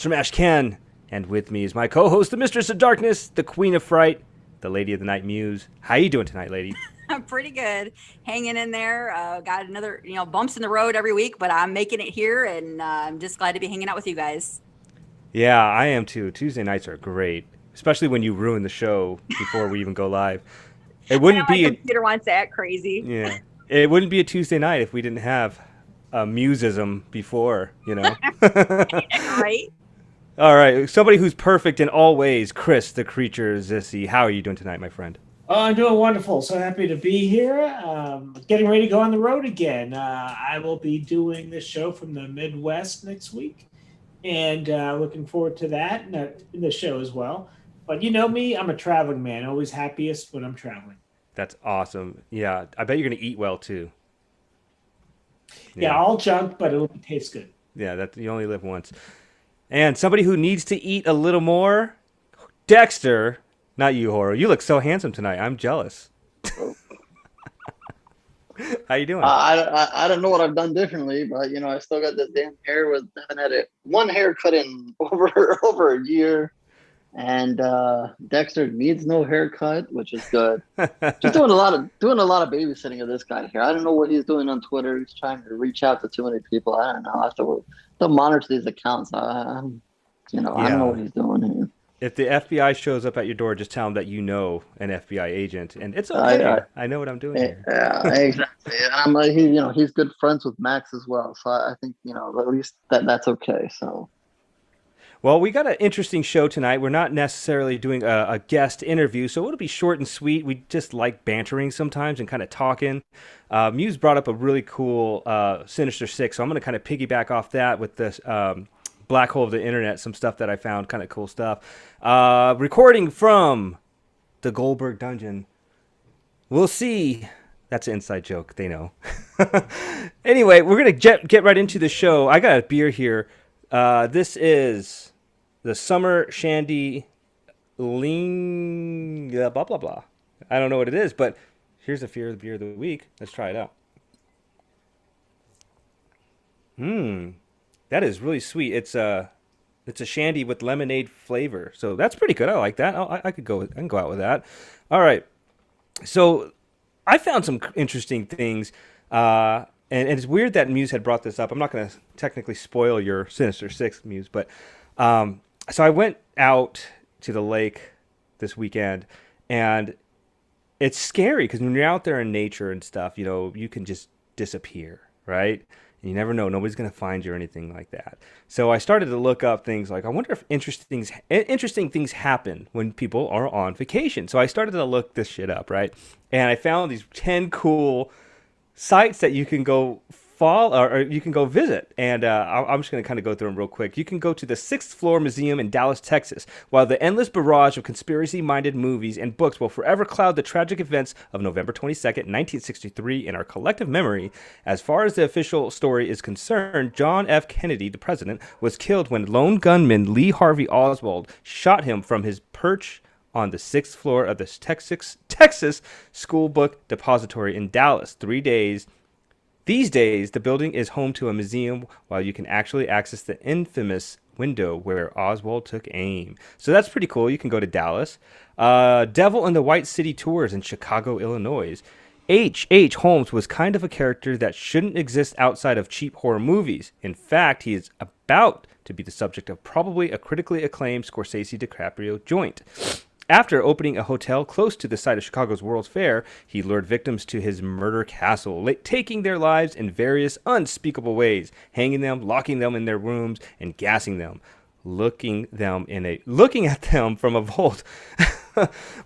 MonsterMash Ken, and with me is my co-host, the Mistress of Darkness, the Queen of Fright, the Lady of the Night Muse. How you doing tonight, lady? I'm pretty good, hanging in there. Got another, bumps in the road every week, but I'm making it here, and I'm just glad to be hanging out with you guys. Yeah, I am too. Tuesday nights are great, especially when you ruin the show before we even go live. It I know wouldn't my be a computer wants to act crazy, yeah, it wouldn't be a Tuesday night if we didn't have a museism before. right? All right, somebody who's perfect in all ways, Chris, the creature Zisi. How are you doing tonight, my friend? Oh, I'm doing wonderful. So happy to be here. Getting ready to go on the road again. I will be doing this show from the Midwest next week, and looking forward to that and the show as well. But you know me, I'm a traveling man. Always happiest when I'm traveling. That's awesome. Yeah, I bet you're gonna eat well too. Yeah, Yeah, all junk, but it'll taste good. yeah. That you only live once. And somebody who needs to eat a little more, Dexter. Not you, HorrO. You look so handsome tonight. I'm jealous. How you doing? I don't know what I've done differently, but I still got this damn hair. With haven't had it one haircut in over a year, and Dexter needs no haircut, which is good. Just doing a lot of babysitting of this guy here. I don't know what he's doing on Twitter. He's trying to reach out to too many people. I don't know. I have to monitor these accounts. I don't know Yeah. what he's doing here. If the FBI shows up at your door, just tell them that you know an FBI agent, and it's I, okay. I I know what I'm doing here. Yeah, exactly. And I'm like, he's good friends with Max as well, so I think at least that's okay. So Well, we got an interesting show tonight. We're not necessarily doing a guest interview, so it'll be short and sweet. We just like bantering sometimes and kind of talking. Muse brought up a really cool Sinister Six, so I'm going to kind of piggyback off that with this black hole of the internet, some stuff that I found, kind of cool stuff. Recording from the Goldberg Dungeon. We'll see. That's an inside joke. They know. Anyway, we're going to get right into the show. I got a beer here. This is the Summer Shandy Lean, blah, blah, blah. I don't know what it is, but here's the beer of the week. Let's try it out. That is really sweet. It's a shandy with lemonade flavor. So that's pretty good. I like that. I can go out with that. All right. So I found some interesting things. And it's weird that Muse had brought this up. I'm not going to technically spoil your Sinister Six, Muse, but so I went out to the lake this weekend, and it's scary because when you're out there in nature and stuff, you can just disappear, right? And you never know. Nobody's going to find you or anything like that. So I started to look up things like, I wonder if interesting things happen when people are on vacation. So I started to look this shit up, right? And I found these 10 cool sites that you can go follow or you can go visit, and I'm just going to kind of go through them real quick. You can go to the Sixth Floor Museum in Dallas, Texas. While the endless barrage of conspiracy-minded movies and books will forever cloud the tragic events of November 22nd, 1963 in our collective memory, as far as the official story is concerned, John F. Kennedy, the president, was killed when lone gunman Lee Harvey Oswald shot him from his perch on the sixth floor of the Texas School Book Depository in Dallas. These days, the building is home to a museum, while you can actually access the infamous window where Oswald took aim. So that's pretty cool. You can go to Dallas. Devil in the White City Tours in Chicago, Illinois. H. Holmes was kind of a character that shouldn't exist outside of cheap horror movies. In fact, he is about to be the subject of probably a critically acclaimed Scorsese DiCaprio joint. After opening a hotel close to the site of Chicago's World's Fair, he lured victims to his murder castle, taking their lives in various unspeakable ways, hanging them, locking them in their rooms, and gassing them, looking at them from a vault.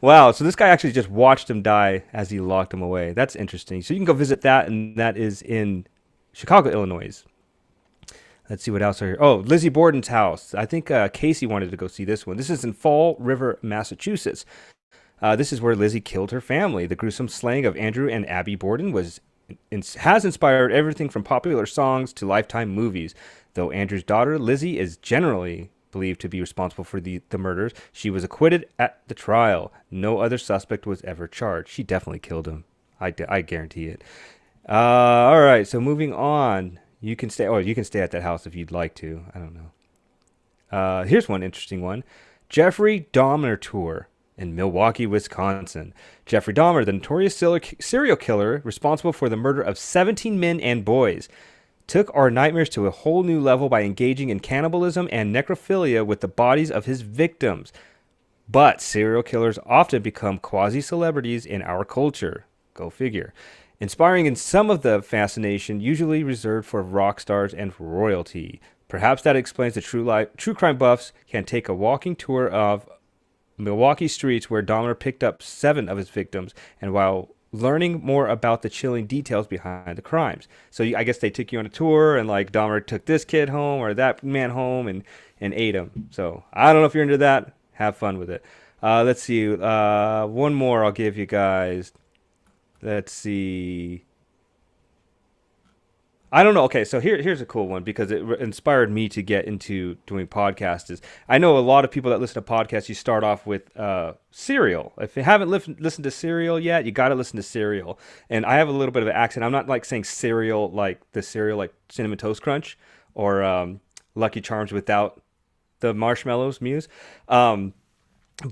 Wow, so this guy actually just watched him die as he locked them away. That's interesting. So you can go visit that, and that is in Chicago, Illinois. Let's see what else are here. Oh, Lizzie Borden's house. I think Casey wanted to go see this one. This is in Fall River, Massachusetts. This is where Lizzie killed her family. The gruesome slaying of Andrew and Abby Borden has inspired everything from popular songs to Lifetime movies. Though Andrew's daughter, Lizzie, is generally believed to be responsible for the murders, she was acquitted at the trial. No other suspect was ever charged. She definitely killed him. I guarantee it. All right, so moving on. You can stay at that house if you'd like to. I don't know. Here's one interesting one. Jeffrey Dahmer tour in Milwaukee, Wisconsin. Jeffrey Dahmer, the notorious serial killer responsible for the murder of 17 men and boys, took our nightmares to a whole new level by engaging in cannibalism and necrophilia with the bodies of his victims. But serial killers often become quasi-celebrities in our culture. Go figure. Inspiring in some of the fascination usually reserved for rock stars and royalty. Perhaps that explains the true crime buffs can take a walking tour of Milwaukee streets where Dahmer picked up 7 of his victims, and while learning more about the chilling details behind the crimes. So I guess they took you on a tour, and like Dahmer took this kid home or that man home and ate him. So I don't know if you're into that. Have fun with it. Let's see. One more I'll give you guys. Let's see. I don't know. Okay, so here's a cool one because it inspired me to get into doing podcasts. Is I know a lot of people that listen to podcasts, you start off with Serial. If you haven't listened to Serial yet, you got to listen to Serial. And I have a little bit of an accent. I'm not like saying cereal like the cereal like Cinnamon Toast Crunch or Lucky Charms without the marshmallows, Muse.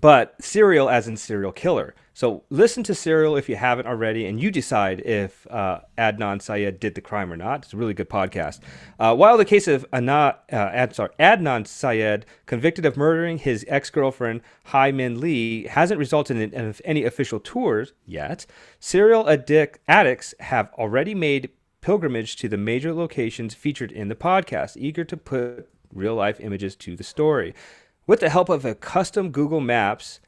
But Serial as in serial killer. So listen to Serial if you haven't already, and you decide if Adnan Syed did the crime or not. It's a really good podcast. While the case of Adnan Syed, convicted of murdering his ex-girlfriend Hai Min Lee, hasn't resulted in any official tours yet, serial addicts have already made pilgrimage to the major locations featured in the podcast, eager to put real-life images to the story. With the help of a custom Google Maps,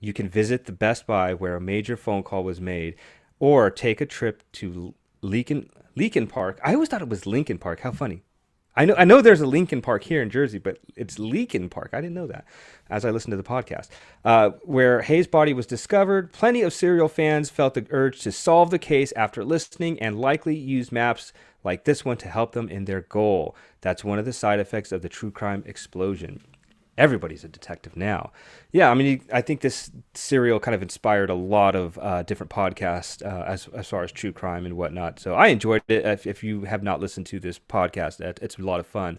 you can visit the Best Buy where a major phone call was made, or take a trip to Leakin Park. I always thought it was Lincoln Park. How funny. I know there's a Lincoln Park here in Jersey, but it's Leakin Park. I didn't know that as I listened to the podcast. Where Hayes' body was discovered. Plenty of serial fans felt the urge to solve the case after listening and likely used maps like this one to help them in their goal. That's one of the side effects of the true crime explosion. Everybody's a detective now. Yeah, I mean, I think this serial kind of inspired a lot of different podcasts as far as true crime and whatnot. So I enjoyed it. If you have not listened to this podcast, it's a lot of fun.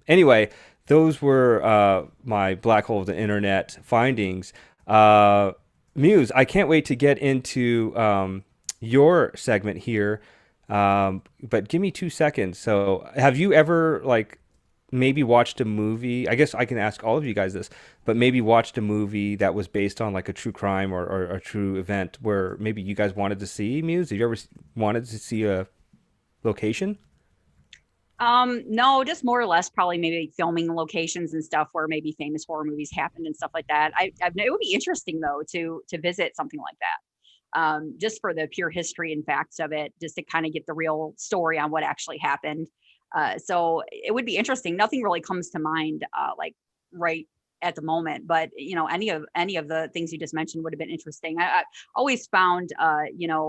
Anyway, those were my black hole of the internet findings. Muse, I can't wait to get into your segment here. But give me 2 seconds. So have you ever maybe watched a movie? I guess I can ask all of you guys this, but maybe watched a movie that was based on like a true crime or a true event where maybe you guys wanted to see. Muse, have you ever wanted to see a location? No, just more or less probably maybe filming locations and stuff where maybe famous horror movies happened and stuff like that. It would be interesting though to visit something like that. Just for the pure history and facts of it, just to kind of get the real story on what actually happened. So it would be interesting. Nothing really comes to mind, like right at the moment, but any of the things you just mentioned would have been interesting. I always found,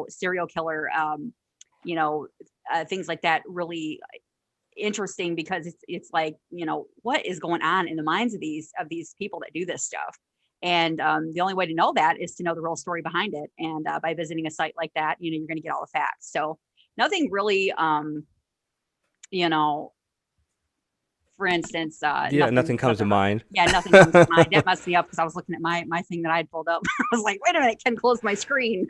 serial killer, things like that really interesting because it's like, what is going on in the minds of these people that do this stuff. And the only way to know that is to know the real story behind it. And by visiting a site like that, you're going to get all the facts. So nothing really, for instance, nothing comes to mind. Yeah, nothing comes to mind. That messed me up because I was looking at my thing that I'd pulled up. I was like, wait a minute, Ken closed my screen.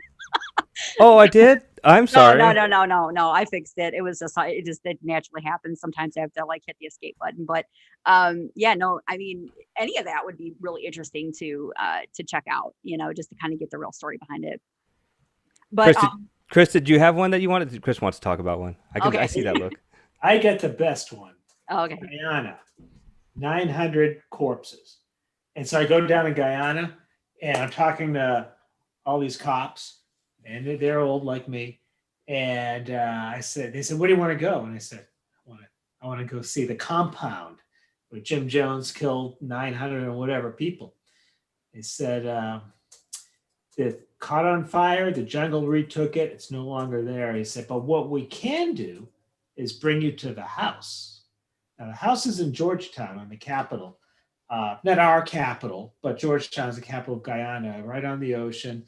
Oh, I did? I'm sorry. No. I fixed it. It naturally happens. Sometimes I have to hit the escape button. But I mean, any of that would be really interesting to check out, just to kind of get the real story behind it. But Chris, did you have one that you wanted? Chris wants to talk about one. Okay. I see that look. I get the best one. Oh, okay. Guyana, 900 corpses. And so I go down to Guyana and I'm talking to all these cops, and they're old like me. And they said, where do you want to go? And I said, I want to go see the compound where Jim Jones killed 900 and whatever people. They said, it caught on fire. The jungle retook it. It's no longer there. He said, but what we can do is bring you to the house. Now, the house is in Georgetown on the capital. Not our capital, but Georgetown is the capital of Guyana, right on the ocean.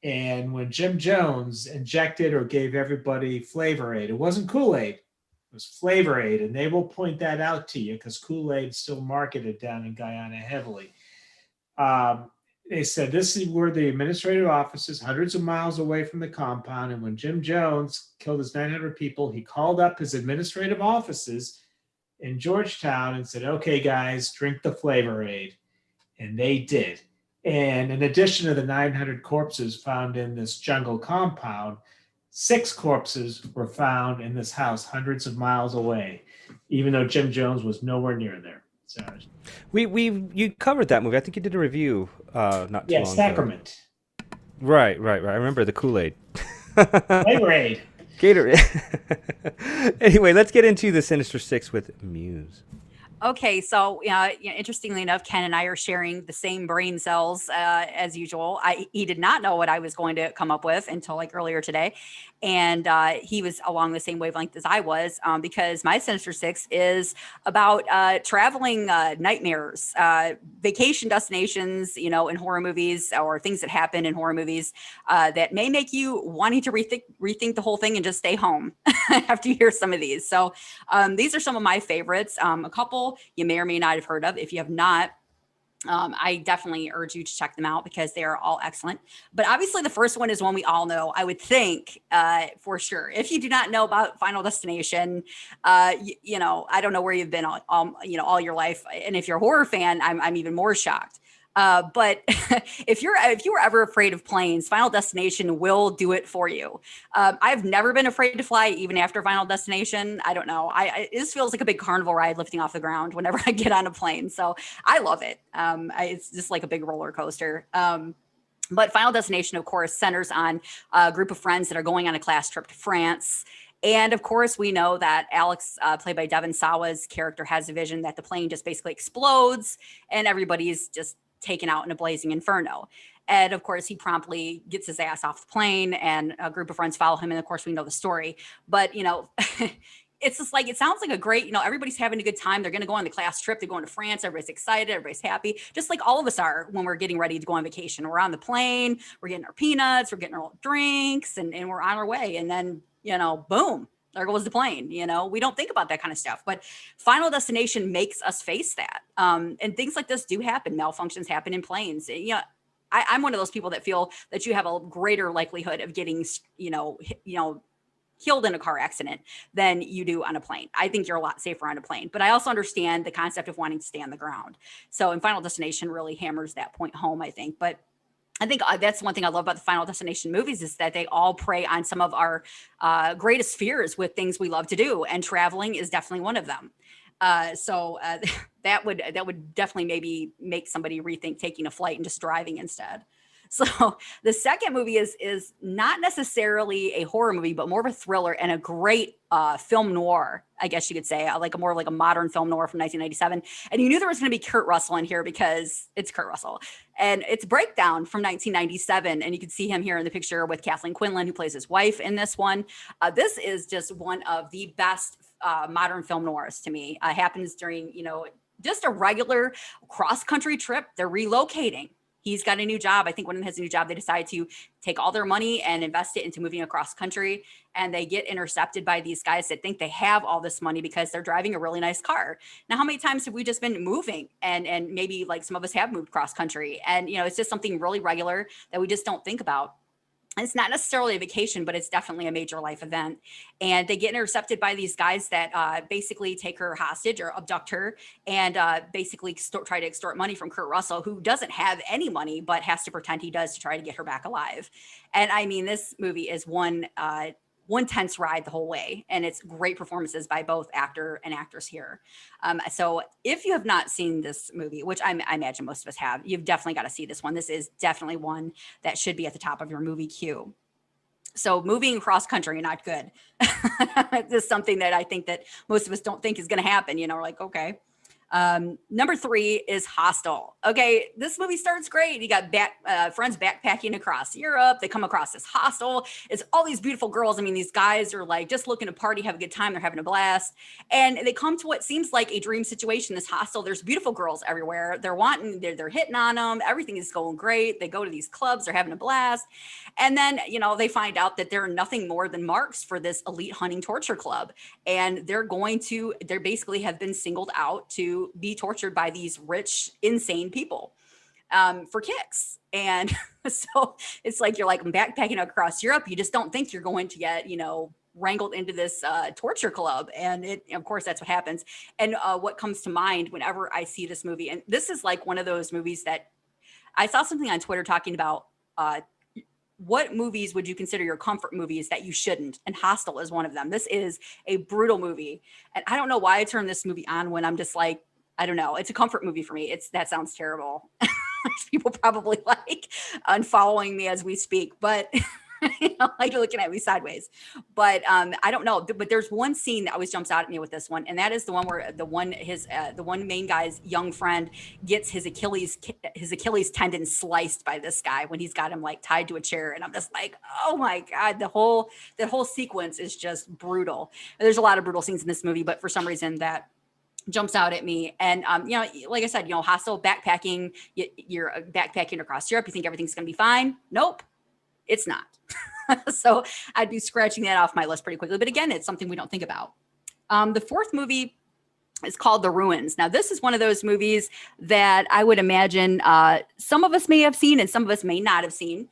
And when Jim Jones injected or gave everybody Flavor Aid, it wasn't Kool-Aid, It was Flavor Aid, and they will point that out to you because Kool-Aid still marketed down in Guyana heavily. They said this is where the administrative offices, hundreds of miles away from the compound. And when Jim Jones killed his 900 people, he called up his administrative offices in Georgetown and said, okay, guys, drink the Flavor Aid. And they did. And in addition to the 900 corpses found in this jungle compound, 6 corpses were found in this house hundreds of miles away, even though Jim Jones was nowhere near there. So, you covered that movie. I think you did a review not too long Sacrament. ago. Right. I remember the Kool-Aid. Flavor Aid. Gatorade. Anyway, let's get into the Sinister Six with Muse. Okay, so interestingly enough, Ken and I are sharing the same brain cells as usual. He did not know what I was going to come up with until like earlier today, and he was along the same wavelength as I was because my Sinister Six is about traveling nightmares, vacation destinations, in horror movies or things that happen in horror movies that may make you wanting to rethink the whole thing and just stay home after you hear some of these. So these are some of my favorites. A couple you may or may not have heard of. If you have not, I definitely urge you to check them out because they are all excellent. But obviously the first one is one we all know, I would think, for sure. If you do not know about Final Destination, I don't know where you've been all your life. And if you're a horror fan, I'm even more shocked. But if you were ever afraid of planes, Final Destination will do it for you. I've never been afraid to fly, even after Final Destination. I don't know. It just feels like a big carnival ride lifting off the ground whenever I get on a plane. So I love it. It's just like a big roller coaster. But Final Destination, of course, centers on a group of friends that are going on a class trip to France. And of course, we know that Alex, played by Devon Sawa's character, has a vision that the plane just basically explodes and everybody's just taken out in a blazing inferno. And of course, he promptly gets his ass off the plane and a group of friends follow him. And of course, we know the story. But, it's just like, it sounds like a great, everybody's having a good time. They're going to go on the class trip. They're going to France. Everybody's excited. Everybody's happy. Just like all of us are when we're getting ready to go on vacation. We're on the plane. We're getting our peanuts. We're getting our drinks and we're on our way. And then, boom. There goes the plane. We don't think about that kind of stuff, but Final Destination makes us face that. And things like this do happen. Malfunctions happen in planes. I'm one of those people that feel that you have a greater likelihood of getting, killed in a car accident than you do on a plane. I think you're a lot safer on a plane, but I also understand the concept of wanting to stay on the ground. So in Final Destination really hammers that point home, I think. But I think that's one thing I love about the Final Destination movies is that they all prey on some of our greatest fears with things we love to do, and traveling is definitely one of them. So that would definitely maybe make somebody rethink taking a flight and just driving instead. So the second movie is not necessarily a horror movie, but more of a thriller and a great film noir, I guess you could say, more like a modern film noir from 1997. And you knew there was going to be Kurt Russell in here because it's Kurt Russell. And it's Breakdown from 1997. And you can see him here in the picture with Kathleen Quinlan, who plays his wife in this one. This is just one of the best modern film noirs to me. Happens during, just a regular cross-country trip. They're relocating. He's got a new job. I think when he has a new job, they decide to take all their money and invest it into moving across country. And they get intercepted by these guys that think they have all this money because they're driving a really nice car. Now, how many times have we just been moving and maybe like some of us have moved cross country? And, it's just something really regular that we just don't think about. It's not necessarily a vacation, but it's definitely a major life event. And they get intercepted by these guys that basically take her hostage or abduct her and basically try to extort money from Kurt Russell, who doesn't have any money, but has to pretend he does to try to get her back alive. And I mean, this movie is one tense ride the whole way. And it's great performances by both actor and actress here. So if you have not seen this movie, which I imagine most of us have, you've definitely got to see this one. This is definitely one that should be at the top of your movie queue. So moving cross country, not good. This is something that I think that most of us don't think is going to happen. We're like, okay. Number 3 is Hostel. Okay, this movie starts great. You got friends backpacking across Europe. They come across this hostel. It's all these beautiful girls. I mean, these guys are like just looking to party, have a good time. They're having a blast. And they come to what seems like a dream situation, this hostel. There's beautiful girls everywhere. They're hitting on them. Everything is going great. They go to these clubs. They're having a blast. And then, they find out that they're nothing more than marks for this elite hunting torture club. And they're basically have been singled out to be tortured by these rich, insane people for kicks. And so it's like, you're like backpacking across Europe. You just don't think you're going to get, wrangled into this torture club. And of course, that's what happens. And what comes to mind whenever I see this movie, and this is like one of those movies that I saw something on Twitter talking about, what movies would you consider your comfort movies that you shouldn't? And Hostel is one of them. This is a brutal movie. And I don't know why I turn this movie on when I'm just like, I don't know. It's a comfort movie for me. That sounds terrible. People probably like unfollowing me as we speak, but like looking at me sideways. But I don't know. But there's one scene that always jumps out at me with this one, and that is the one where the one main guy's young friend gets his Achilles tendon sliced by this guy when he's got him like tied to a chair, and I'm just like, oh my god, that whole sequence is just brutal. There's a lot of brutal scenes in this movie, but for some reason that jumps out at me. And like I said, hostel backpacking. You're backpacking across Europe. You think everything's going to be fine? Nope, it's not. So I'd be scratching that off my list pretty quickly. But again, it's something we don't think about. The 4th movie is called The Ruins. Now, this is one of those movies that I would imagine some of us may have seen and some of us may not have seen.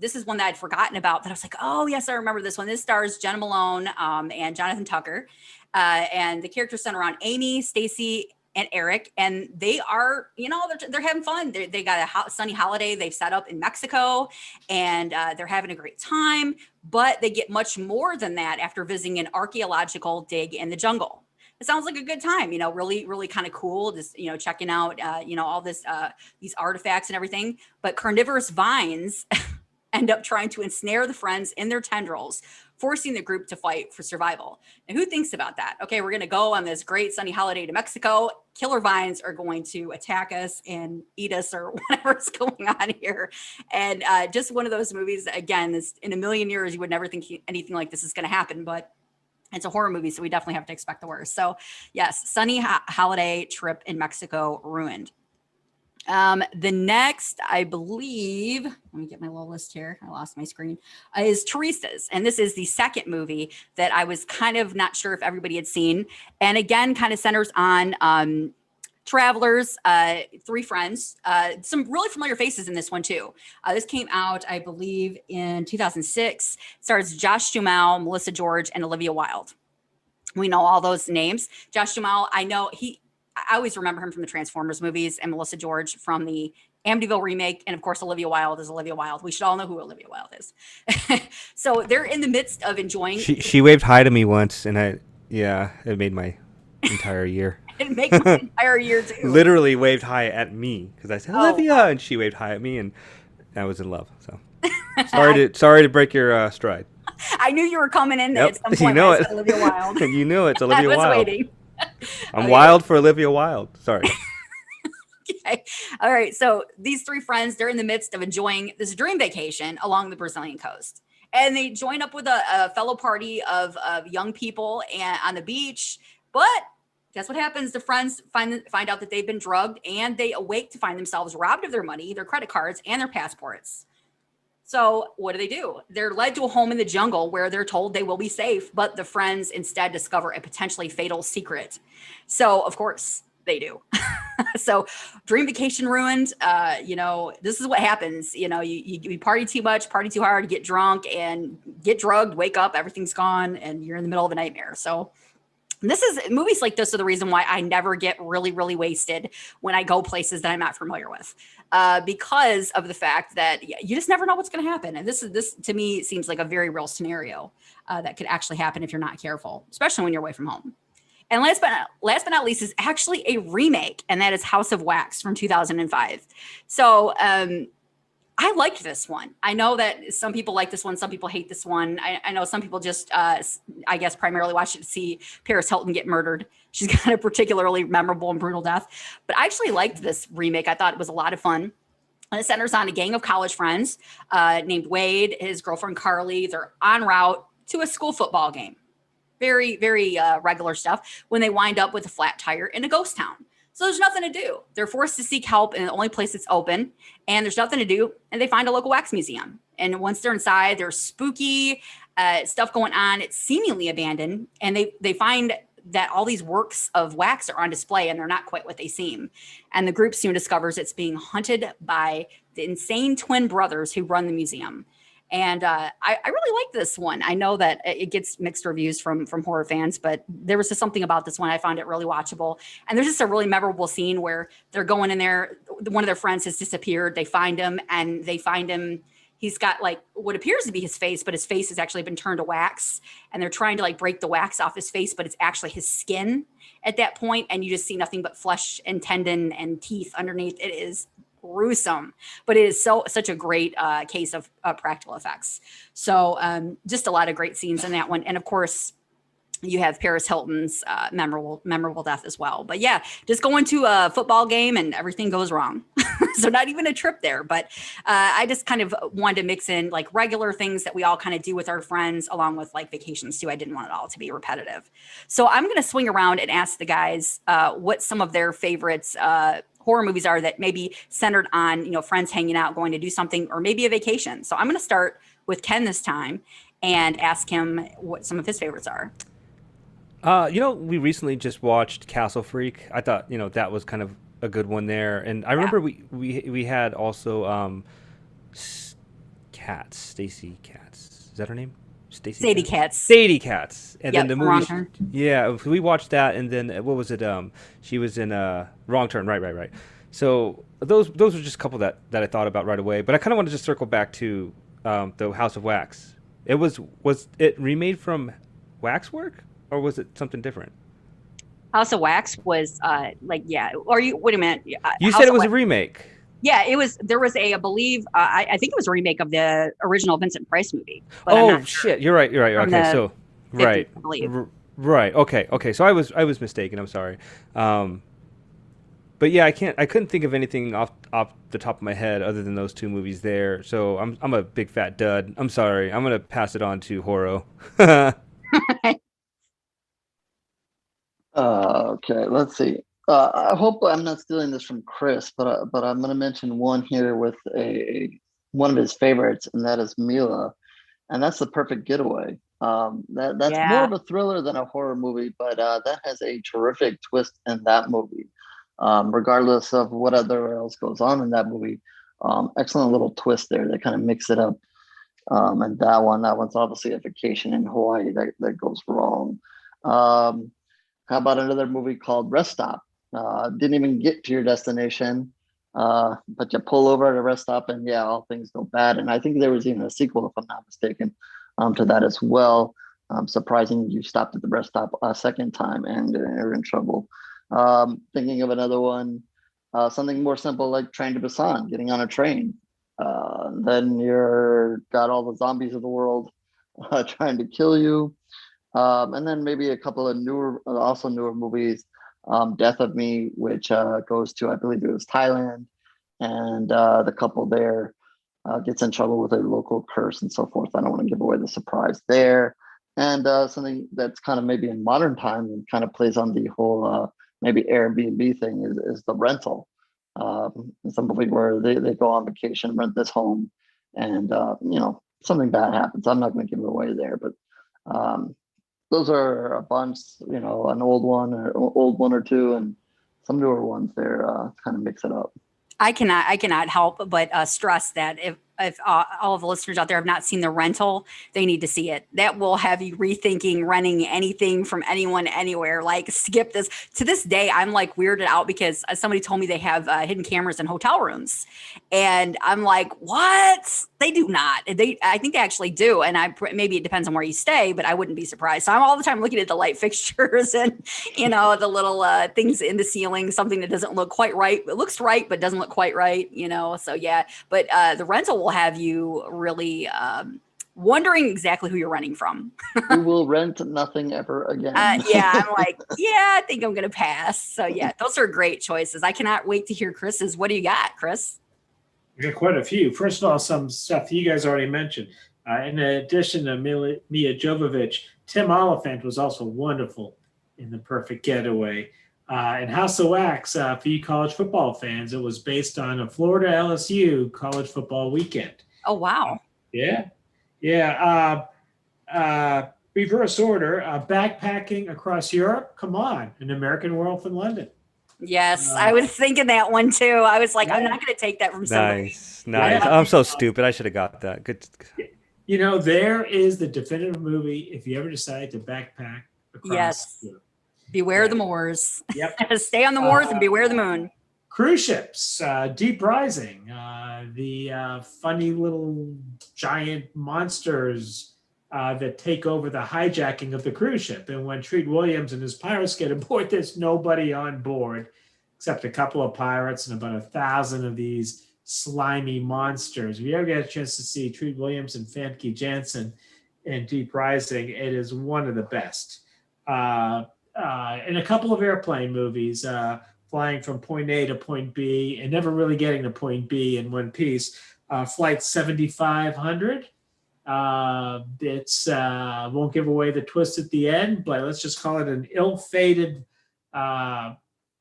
This is one that I'd forgotten about, that I was like, oh, yes, I remember this one. This stars Jenna Malone and Jonathan Tucker. And the characters center around Amy, Stacy, and Eric, and they are, they're having fun. They got a sunny holiday they've set up in Mexico, and they're having a great time. But they get much more than that after visiting an archaeological dig in the jungle. It sounds like a good time, really, really kind of cool. Just checking out, all this these artifacts and everything. But carnivorous vines end up trying to ensnare the friends in their tendrils, forcing the group to fight for survival. And who thinks about that? Okay, we're going to go on this great sunny holiday to Mexico. Killer vines are going to attack us and eat us or whatever's going on here. And just one of those movies, again, this, in a million years, you would never think anything like this is going to happen, but it's a horror movie, so we definitely have to expect the worst. So yes, sunny holiday trip in Mexico ruined. The next, I believe, let me get my little list here. I lost my screen, is Teresa's. And this is the second movie that I was kind of not sure if everybody had seen. And again, kind of centers on travelers, 3 friends, some really familiar faces in this one too. This came out, I believe, in 2006. It stars Josh Duhamel, Melissa George, and Olivia Wilde. We know all those names. Josh Duhamel, I always remember him from the Transformers movies, and Melissa George from the Amityville remake. And of course, Olivia Wilde is Olivia Wilde. We should all know who Olivia Wilde is. So they're in the midst of enjoying. She waved hi to me once, and it made my entire year. It made my entire year too. Literally waved hi at me because I said Olivia, and she waved hi at me, and I was in love. So sorry to break your stride. I knew you were coming in there at some point. You know it. Olivia Wilde. You knew it's Olivia Wilde. I was waiting. I'm wild for Olivia Wilde. Sorry. Okay. All right. So these 3 friends, they're in the midst of enjoying this dream vacation along the Brazilian coast. And they join up with a fellow party of young people on the beach. But guess what happens? The friends find out that they've been drugged, and they awake to find themselves robbed of their money, their credit cards, and their passports. So what do? They're led to a home in the jungle where they're told they will be safe, but the friends instead discover a potentially fatal secret. So of course they do. So dream vacation ruined. This is what happens. You party too much, party too hard, get drunk and get drugged, wake up, everything's gone, and you're in the middle of a nightmare. So movies like this are the reason why I never get really, really wasted when I go places that I'm not familiar with, because of the fact that you just never know what's going to happen. And this to me seems like a very real scenario that could actually happen if you're not careful, especially when you're away from home. And last but not least is actually a remake, and that is House of Wax from 2005. So I liked this one. I know that some people like this one, some people hate this one. I know some people just, I guess, primarily watch it to see Paris Hilton get murdered. She's got a particularly memorable and brutal death. But I actually liked this remake. I thought it was a lot of fun. And it centers on a gang of college friends named Wade, his girlfriend Carly. They're en route to a school football game. Very, very regular stuff when they wind up with a flat tire in a ghost town. So there's nothing to do. They're forced to seek help in the only place that's open, and there's nothing to do. And they find a local wax museum. And once they're inside, there's spooky stuff going on. It's seemingly abandoned, and they find that all these works of wax are on display, and they're not quite what they seem. And the group soon discovers it's being hunted by the insane twin brothers who run the museum. And I really like this one. I know that it gets mixed reviews from horror fans, but there was just something about this one. I found it really watchable. And there's just a really memorable scene where they're going in there. One of their friends has disappeared. They find him, and they find him. He's got like what appears to be his face, but his face has actually been turned to wax. And they're trying to like break the wax off his face, but it's actually his skin at that point. And you just see nothing but flesh and tendon and teeth underneath. It is gruesome, but it is such a great case of practical effects. So just a lot of great scenes in that one. And of course, you have Paris Hilton's memorable death as well. But yeah, just going to a football game and everything goes wrong. So not even a trip there, but I just kind of wanted to mix in like regular things that we all kind of do with our friends along with like vacations too. I didn't want it all to be repetitive. So I'm going to swing around and ask the guys what some of their favorites horror movies are that maybe centered on, friends hanging out, going to do something, or maybe a vacation. So I'm going to start with Ken this time and ask him what some of his favorites are. We recently just watched Castle Freak. I thought, that was kind of a good one there. And I remember we had also Katz, Stacy Katz. Is that her name? Sadie Katz. Sadie Katz. And then the Wrong movie. Turn. Yeah, we watched that, and then what was it? She was in Wrong Turn. Right. So those were just a couple that I thought about right away. But I kind of wanted to just circle back to the House of Wax. It was it remade from Waxwork, or was it something different? House of Wax was wait a minute. You House said it of was Wax. a remake. Yeah, it was. There was I believe, I think it was a remake of the original Vincent Price movie. But I'm not sure. Shit! You're right. Okay, so 50s, right, I believe. right. Okay. So I was mistaken. I'm sorry. But yeah, I couldn't think of anything off the top of my head other than those two movies there. So I'm a big fat dud. I'm sorry. I'm gonna pass it on to HorrO. Okay, let's see. I hope I'm not stealing this from Chris, but I'm going to mention one here with one of his favorites, and that is Mila, and that's The Perfect Getaway. That's more of a thriller than a horror movie, but that has a terrific twist in that movie. Regardless of what other else goes on in that movie, excellent little twist there that kind of mix it up. And that one's obviously a vacation in Hawaii that goes wrong. How about another movie called Rest Stop? Didn't even get to your destination, but you pull over at a rest stop and all things go bad. And I think there was even a sequel, if I'm not mistaken, to that as well. Surprising you stopped at the rest stop a second time and are in trouble. Thinking of another one, something more simple like Train to Busan, getting on a train. Then you're got all the zombies of the world trying to kill you. And then maybe a couple of newer movies, Death of Me, which goes to, I believe it was Thailand, and the couple there gets in trouble with a local curse and so forth. I don't want to give away the surprise there. And something that's kind of maybe in modern time and kind of plays on the whole maybe Airbnb thing is The Rental. Some people where they go on vacation, rent this home, and something bad happens. I'm not going to give it away there, but those are a bunch, an old one or two, and some newer ones there kind of mix it up. I cannot help but stress that if all of the listeners out there have not seen The Rental, they need to see it. That will have you rethinking renting anything from anyone, anywhere. Like, skip this. To this day, I'm like weirded out because somebody told me they have hidden cameras in hotel rooms. And I'm like, what? They do not. I think they actually do, and maybe it depends on where you stay, but I wouldn't be surprised. So I'm all the time looking at the light fixtures and the little things in the ceiling, something that doesn't look quite right. It looks right, but doesn't look quite right. So yeah. But the rental will have you really wondering exactly who you're renting from. We will rent nothing ever again. Yeah, I'm like, yeah, I think I'm gonna pass. So yeah, those are great choices. I cannot wait to hear Chris's. What do you got, Chris? We got quite a few. First of all, some stuff you guys already mentioned. In addition to Mia Jovovich, Tim Oliphant was also wonderful in The Perfect Getaway. And House of Wax, for you college football fans, it was based on a Florida LSU college football weekend. Oh, wow. Yeah. Reverse order, backpacking across Europe. Come on, An American Werewolf in London. Yes, I was thinking that one too. I was like, I'm not going to take that from somebody. Nice. I'm so stupid. I should have got that. Good. There is the definitive movie if you ever decide to backpack across Europe. Beware the moors. Yep. Stay on the moors and beware the moon. Cruise ships, Deep Rising, the funny little giant monsters that take over the hijacking of the cruise ship. And when Treat Williams and his pirates get aboard, there's nobody on board except a couple of pirates and about 1,000 of these slimy monsters. If you ever get a chance to see Treat Williams and Famke Janssen in Deep Rising, it is one of the best. And a couple of airplane movies, flying from point A to point B and never really getting to point B in one piece. Flight 7500. It's won't give away the twist at the end, but let's just call it an ill-fated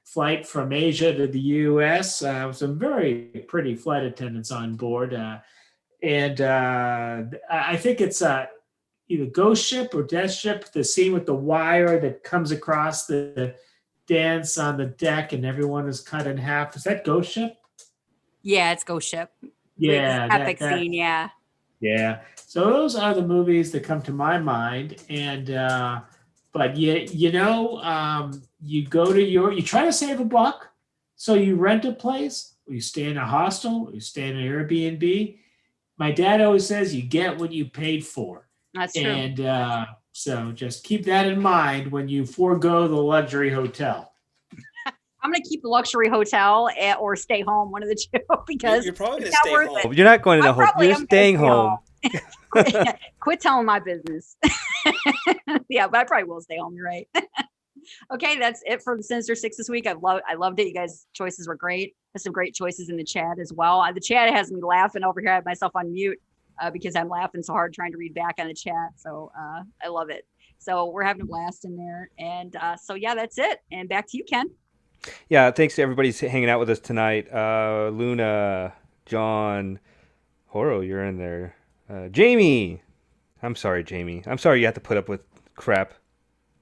flight from Asia to the U.S. With some very pretty flight attendants on board. And I think it's either Ghost Ship or Death Ship, the scene with the wire that comes across the dance on the deck and everyone is cut in half. Is that Ghost Ship? Yeah, it's Ghost Ship. Yeah. Epic scene, yeah. Yeah. So those are the movies that come to my mind. And, but you go to you try to save a buck. So you rent a place, or you stay in a hostel, or you stay in an Airbnb. My dad always says you get what you paid for. That's true. And so just keep that in mind when you forego the luxury hotel. I'm going to keep the luxury hotel or stay home, one of the two, because you're probably going it's to not stay worth home. it. You're not going to the hotel. You're staying home. Quit telling my business. Yeah, but I probably will stay home. You're right. Okay, that's it for the Sinister Six this week. I loved it. You guys' choices were great. There's some great choices in the chat as well. The chat has me laughing over here. I have myself on mute because I'm laughing so hard trying to read back on the chat. So I love it. So we're having a blast in there. And so, yeah, that's it. And back to you, Ken. Yeah, thanks to everybody hanging out with us tonight. Luna, John, HorrO, you're in there. Jamie. I'm sorry, Jamie. I'm sorry you have to put up with crap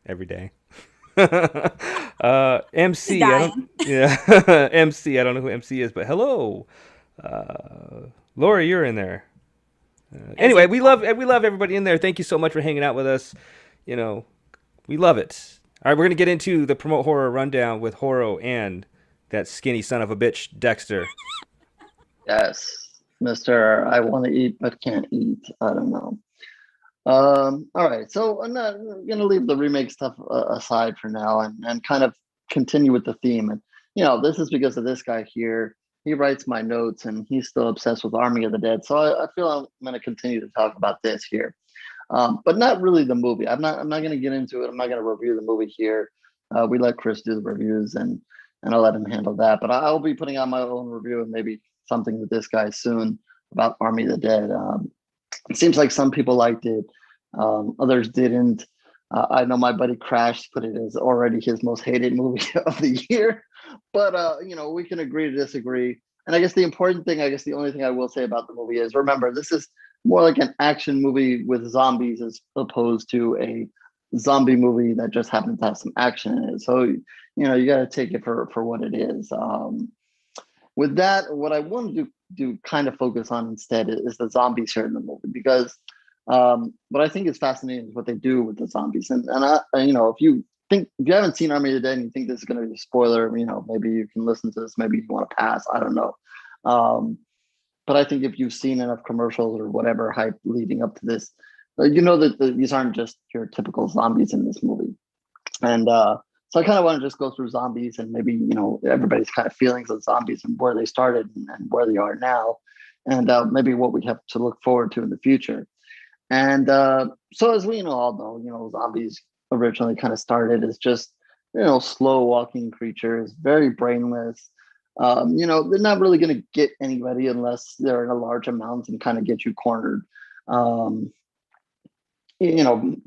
every day. MC. MC. I don't know who MC is, but hello. Laura, you're in there. Anyway, we love everybody in there. Thank you so much for hanging out with us. We love it. All right, we're going to get into the Promote Horror Rundown with HorrO and that skinny son of a bitch, Dexter. Yes, Mr. I want to eat but can't eat. I don't know. All right, so I'm going to leave the remake stuff aside for now and kind of continue with the theme. And, this is because of this guy here. He writes my notes and he's still obsessed with Army of the Dead. So I feel I'm going to continue to talk about this here. But not really the movie. I'm not going to get into it. I'm not going to review the movie here. We let Chris do the reviews and I'll let him handle that. But I'll be putting out my own review and maybe something with this guy soon about Army of the Dead. It seems like some people liked it. Others didn't. I know my buddy Crash put it as already his most hated movie of the year. But, we can agree to disagree. And I guess the only thing I will say about the movie is, remember, this is more like an action movie with zombies as opposed to a zombie movie that just happens to have some action in it. So, you got to take it for what it is. With that, what I want to do kind of focus on instead is the zombies here in the movie, because what I think is fascinating is what they do with the zombies. And if you haven't seen Army of the Dead and you think this is going to be a spoiler, maybe you can listen to this, maybe you want to pass, I don't know. But I think if you've seen enough commercials or whatever hype leading up to this, you know that these aren't just your typical zombies in this movie. And so I kind of want to just go through zombies and maybe, everybody's kind of feelings of zombies and where they started and where they are now, and maybe what we have to look forward to in the future. And so as we all know, zombies originally kind of started as just, slow walking creatures, very brainless. They're not really going to get anybody unless they're in a large amount and kind of get you cornered. Um, you know,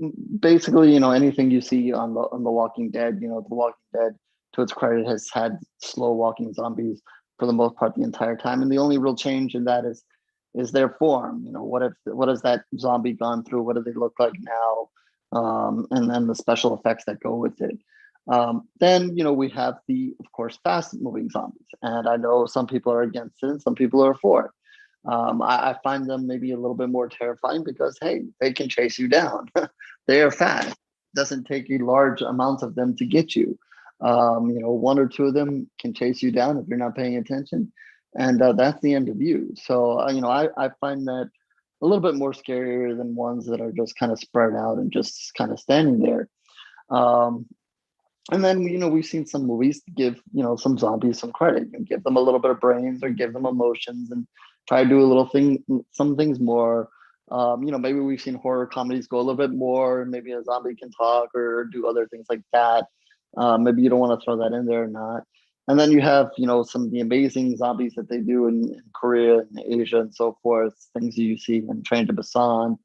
Basically, anything you see on the Walking Dead, The Walking Dead, to its credit, has had slow walking zombies for the most part the entire time, and the only real change in that is their form. What has that zombie gone through? What do they look like now? And then the special effects that go with it. Then we have of course, fast moving zombies, and I know some people are against it, and some people are for it. I find them maybe a little bit more terrifying because, hey, they can chase you down. They are fast. It doesn't take a large amount of them to get you. One or two of them can chase you down if you're not paying attention, and that's the end of you. So I find that a little bit more scarier than ones that are just kind of spread out and just kind of standing there. Um, and then we've seen some movies give some zombies some credit and give them a little bit of brains or give them emotions and try to do some things more. Maybe we've seen horror comedies go a little bit more. Maybe a zombie can talk or do other things like that. Maybe you don't want to throw that in there or not. And then you have some of the amazing zombies that they do in Korea and Asia and so forth. Things that you see in Train to Busan,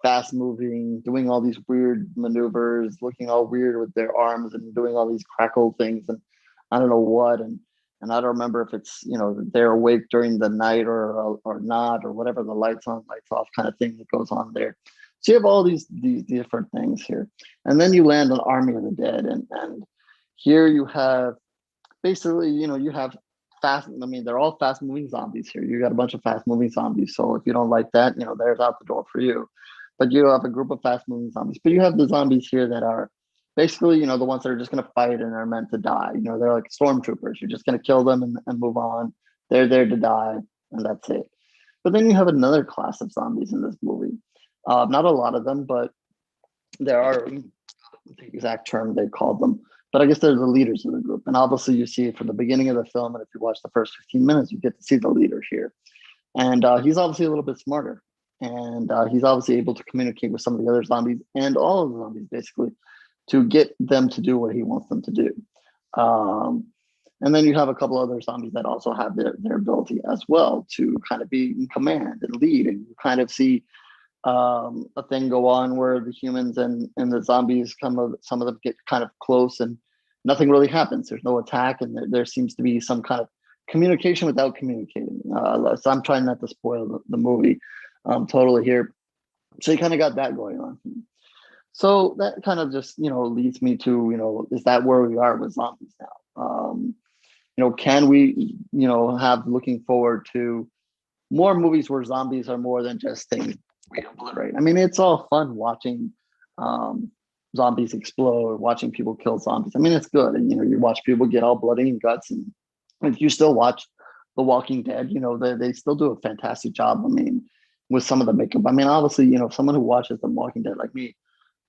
fast moving, doing all these weird maneuvers, looking all weird with their arms and doing all these crackle things and I don't know what. And I don't remember if it's they're awake during the night or not, or whatever, the lights on, lights off kind of thing that goes on there. So you have all these different things here, and then you land on Army of the Dead, and here you have basically you have fast. I mean, they're all fast moving zombies here. You got a bunch of fast moving zombies. So if you don't like that, there's out the door for you. But you have a group of fast moving zombies. But you have the zombies here that are basically, the ones that are just going to fight and are meant to die. They're like stormtroopers. You're just going to kill them and move on. They're there to die, and that's it. But then you have another class of zombies in this movie. Not a lot of them, but there are the exact term they called them. But I guess they're the leaders of the group. And obviously you see it from the beginning of the film. And if you watch the first 15 minutes, you get to see the leader here. And he's obviously a little bit smarter. And he's obviously able to communicate with some of the other zombies and all of the zombies, basically, to get them to do what he wants them to do. And then you have a couple other zombies that also have their ability as well to kind of be in command and lead. And you kind of see a thing go on where the humans and the zombies some of them get kind of close and nothing really happens. There's no attack, and there seems to be some kind of communication without communicating. So I'm trying not to spoil the movie totally here. So you kind of got that going on. So that kind of just, leads me to, is that where we are with zombies now? Can we, have looking forward to more movies where zombies are more than just things we obliterate? I mean, it's all fun watching zombies explode, watching people kill zombies. I mean, it's good. And, you watch people get all bloody and guts. And if you still watch The Walking Dead, they still do a fantastic job. I mean, with some of the makeup. I mean, obviously, someone who watches The Walking Dead like me,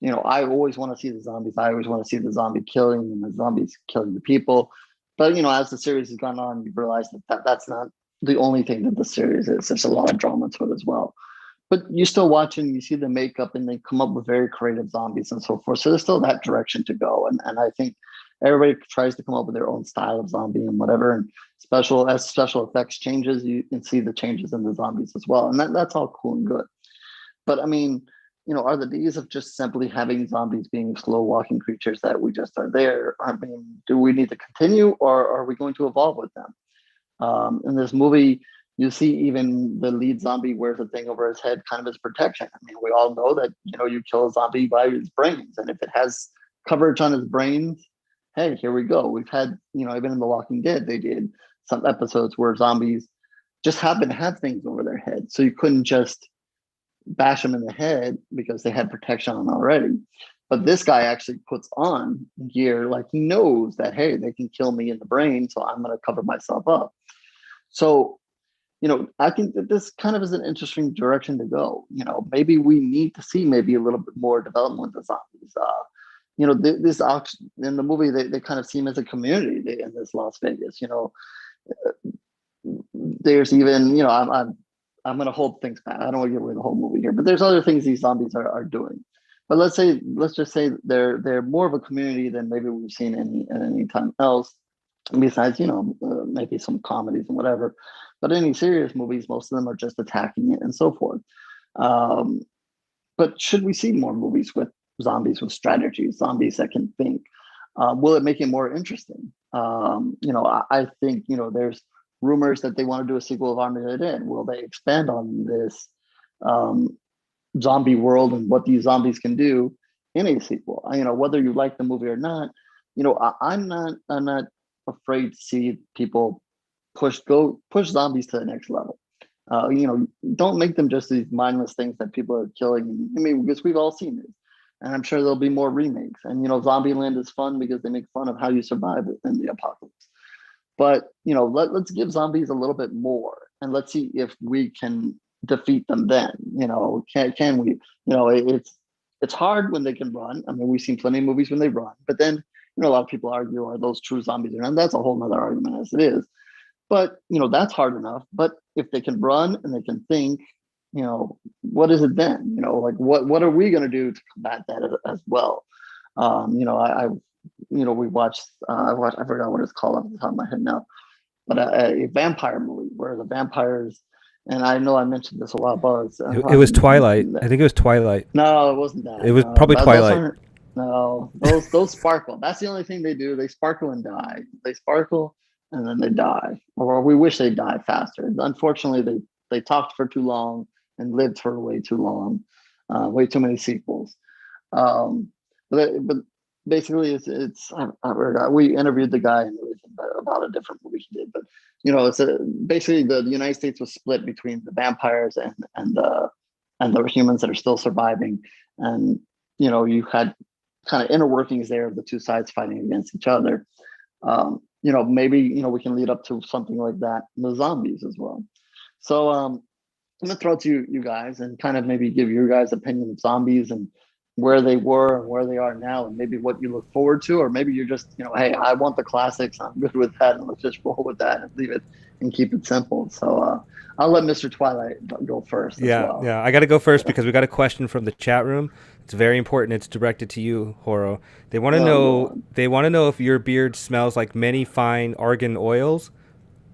I always want to see the zombies. I always want to see the zombie killing and the zombies killing the people. But, as the series has gone on, you've realized that's not the only thing that the series is. There's a lot of drama to it as well. But you still watch and you see the makeup and they come up with very creative zombies and so forth. So there's still that direction to go. And I think everybody tries to come up with their own style of zombie and whatever. And as special effects changes, you can see the changes in the zombies as well. And that's all cool and good. But I mean, are the days of just simply having zombies being slow walking creatures that we just are there? I mean, do we need to continue, or are we going to evolve with them? In this movie, you see even the lead zombie wears a thing over his head kind of as protection. I mean, we all know that, you kill a zombie by his brains. And if it has coverage on his brains, hey, here we go. We've had, even in The Walking Dead, they did some episodes where zombies just happen to have things over their head. So you couldn't just bash them in the head because they had protection on already. But this guy actually puts on gear like he knows that, hey, they can kill me in the brain, so I'm going to cover myself up. So I think that this kind of is an interesting direction to go. Maybe we need to see maybe a little bit more development with the zombies. This in the movie, they kind of seem as a community in this Las Vegas. There's even, I'm going to hold things back. I don't want to give away the whole movie here, but there's other things these zombies are doing. But let's just say they're more of a community than maybe we've seen any time else. Besides, maybe some comedies and whatever, but any serious movies, most of them are just attacking it and so forth. But should we see more movies with zombies with strategies, zombies that can think? Will it make it more interesting? I think there's rumors that they want to do a sequel of Army of the Dead. Will they expand on this zombie world and what these zombies can do in a sequel? Whether you like the movie or not, I'm not afraid to see people push zombies to the next level. Don't make them just these mindless things that people are killing. I mean, because we've all seen it, and I'm sure there'll be more remakes. And Zombieland is fun because they make fun of how you survive in the apocalypse. But let's give zombies a little bit more, and let's see if we can defeat them. Then can we? It's hard when they can run. I mean, we've seen plenty of movies when they run, but then a lot of people argue, are those true zombies or not? That's a whole nother argument as it is. But that's hard enough. But if they can run and they can think, what is it then? What are we going to do to combat that as well? We watched I forgot what it's called off the top of my head now, but a vampire movie where the vampires, and I know I mentioned this a lot, but it was Twilight. I think it was Twilight. No, it wasn't that. It was probably Twilight. No, those sparkle. That's the only thing they do. They sparkle and die. They sparkle and then they die, or we wish they died faster. Unfortunately, they talked for too long and lived for way too long, way too many sequels. But basically, it's I forgot. We interviewed the guy and everything about a different movie he did, but it's basically the United States was split between the vampires and the humans that are still surviving, and you had kind of inner workings there of the two sides fighting against each other. Maybe we can lead up to something like that in the zombies as well. So I'm gonna throw it to you guys and kind of maybe give your guys' opinion of zombies and where they were and where they are now, and maybe what you look forward to, or maybe you're just hey, I want the classics, I'm good with that, and let's just roll with that and leave it and keep it simple. So I'll let Mr. Twilight go first. Yeah, I got to go first because we got a question from the chat room. It's very important. It's directed to you, HorrO. They want to know. They want to know if your beard smells like many fine argan oils,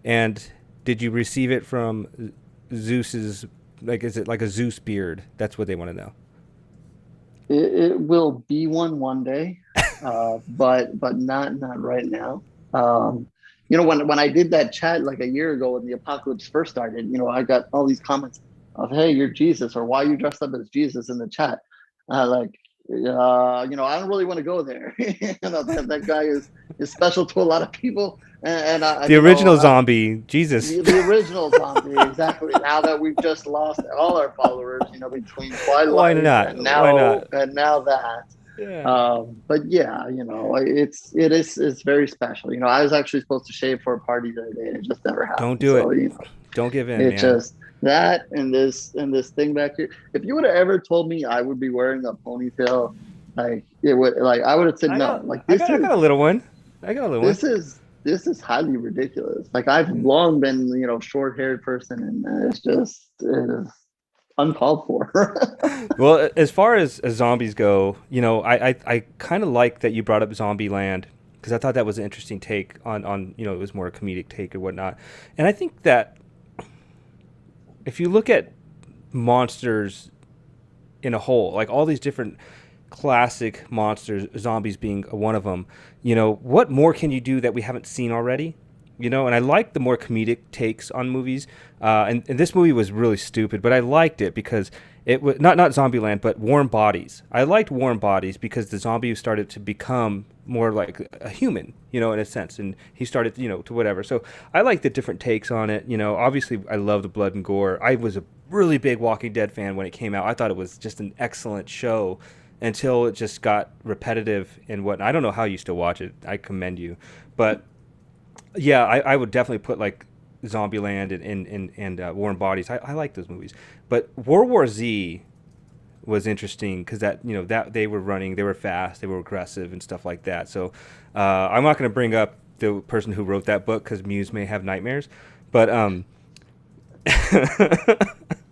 and did you receive it from Zeus's? Like, is it like a Zeus beard? That's what they want to know. It will be one day, but not right now. When I did that chat like a year ago when the apocalypse first started, I got all these comments of, hey, you're Jesus, or why are you dressed up as Jesus in the chat? I don't really want to go there. That guy is special to a lot of people. And the original zombie, Jesus. The original zombie, exactly. Now that we've just lost all our followers, between Twilight Why not? and now that. Yeah. But yeah, it's very special. I was actually supposed to shave for a party the other day, and it just never happened. Don't do it. Don't give in. It's just that and this thing back here. If you would have ever told me I would be wearing a ponytail, I would have said no. I got a little one. This is highly ridiculous. I've long been, short-haired person, and it is uncalled for. Well, as far as zombies go, I kind of like that you brought up Zombieland because I thought that was an interesting take on it was more a comedic take or whatnot. And I think that if you look at monsters in a whole, like all these different classic monsters, zombies being one of them, what more can you do that we haven't seen already? And I like the more comedic takes on movies. And this movie was really stupid, but I liked it because it was not Zombieland, but Warm Bodies. I liked Warm Bodies because the zombie started to become more like a human, in a sense, and he started, to whatever. So I like the different takes on it. Obviously I love the blood and gore. I was a really big Walking Dead fan when it came out. I thought it was just an excellent show until it just got repetitive and whatnot. I don't know how you still watch it. I commend you, but yeah, I would definitely put like Zombieland and War and Bodies. I like those movies, but World War Z was interesting because that they were fast, they were aggressive and stuff like that. So I'm not going to bring up the person who wrote that book because Muse may have nightmares, but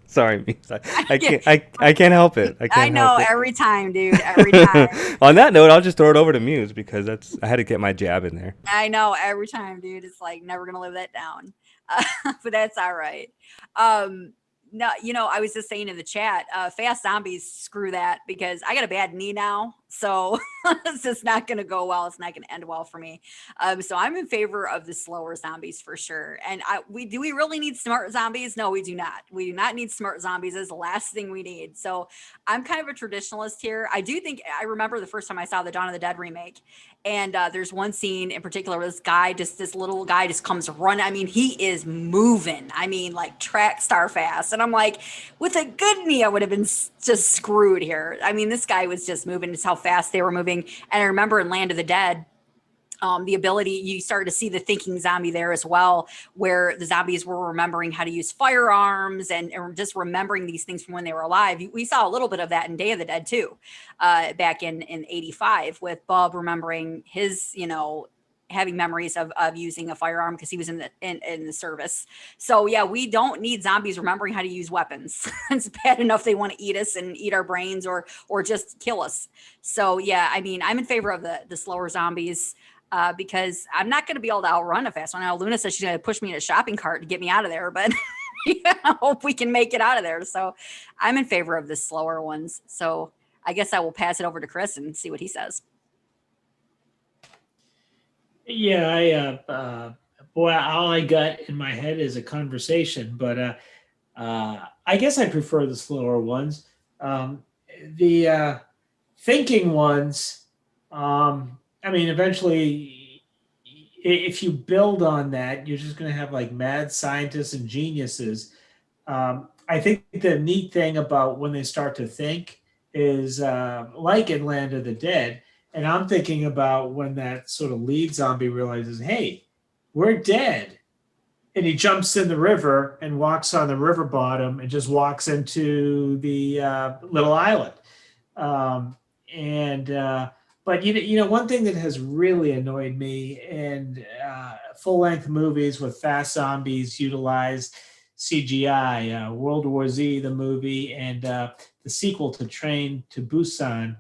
sorry, Muse, I can't help it. I can't know help it. every time, dude. Every time. On that note, I'll just throw it over to Muse because I had to get my jab in there. I know every time, dude. It's like never gonna live that down, but that's all right. No, I was just saying in the chat, fast zombies, screw that, because I got a bad knee now, so it's just not gonna go well. It's not gonna end well for me. So I'm in favor of the slower zombies for sure. And we really need smart zombies? No, we do not. We do not need smart zombies. That's the last thing we need. So I'm kind of a traditionalist here. I remember the first time I saw the Dawn of the Dead remake, and there's one scene in particular where this little guy just comes running. I mean, he is moving. I mean, like track star fast. And I'm like, with a good knee, I would have been just screwed here. I mean, this guy was just moving. It's how fast they were moving. And I remember in Land of the Dead, the ability, you started to see the thinking zombie there as well, where the zombies were remembering how to use firearms and just remembering these things from when they were alive. We saw a little bit of that in Day of the Dead too, back in 85, with Bub remembering his, having memories of using a firearm because he was in the service. So yeah, we don't need zombies remembering how to use weapons. It's bad enough they want to eat us and eat our brains or just kill us. So yeah, I mean, I'm in favor of the slower zombies. Because I'm not going to be able to outrun a fast one. Now, Luna says she's going to push me in a shopping cart to get me out of there, but I hope we can make it out of there. So I'm in favor of the slower ones. So I guess I will pass it over to Chris and see what he says. Yeah, boy, all I got in my head is a conversation, but I guess I prefer the slower ones. The thinking ones, I mean, eventually, if you build on that, you're just going to have like mad scientists and geniuses. I think the neat thing about when they start to think is like in Land of the Dead. And I'm thinking about when that sort of lead zombie realizes, hey, we're dead. And he jumps in the river and walks on the river bottom and just walks into the little island. But one thing that has really annoyed me in full-length movies with fast zombies utilized CGI, World War Z, the movie, and the sequel to Train to Busan,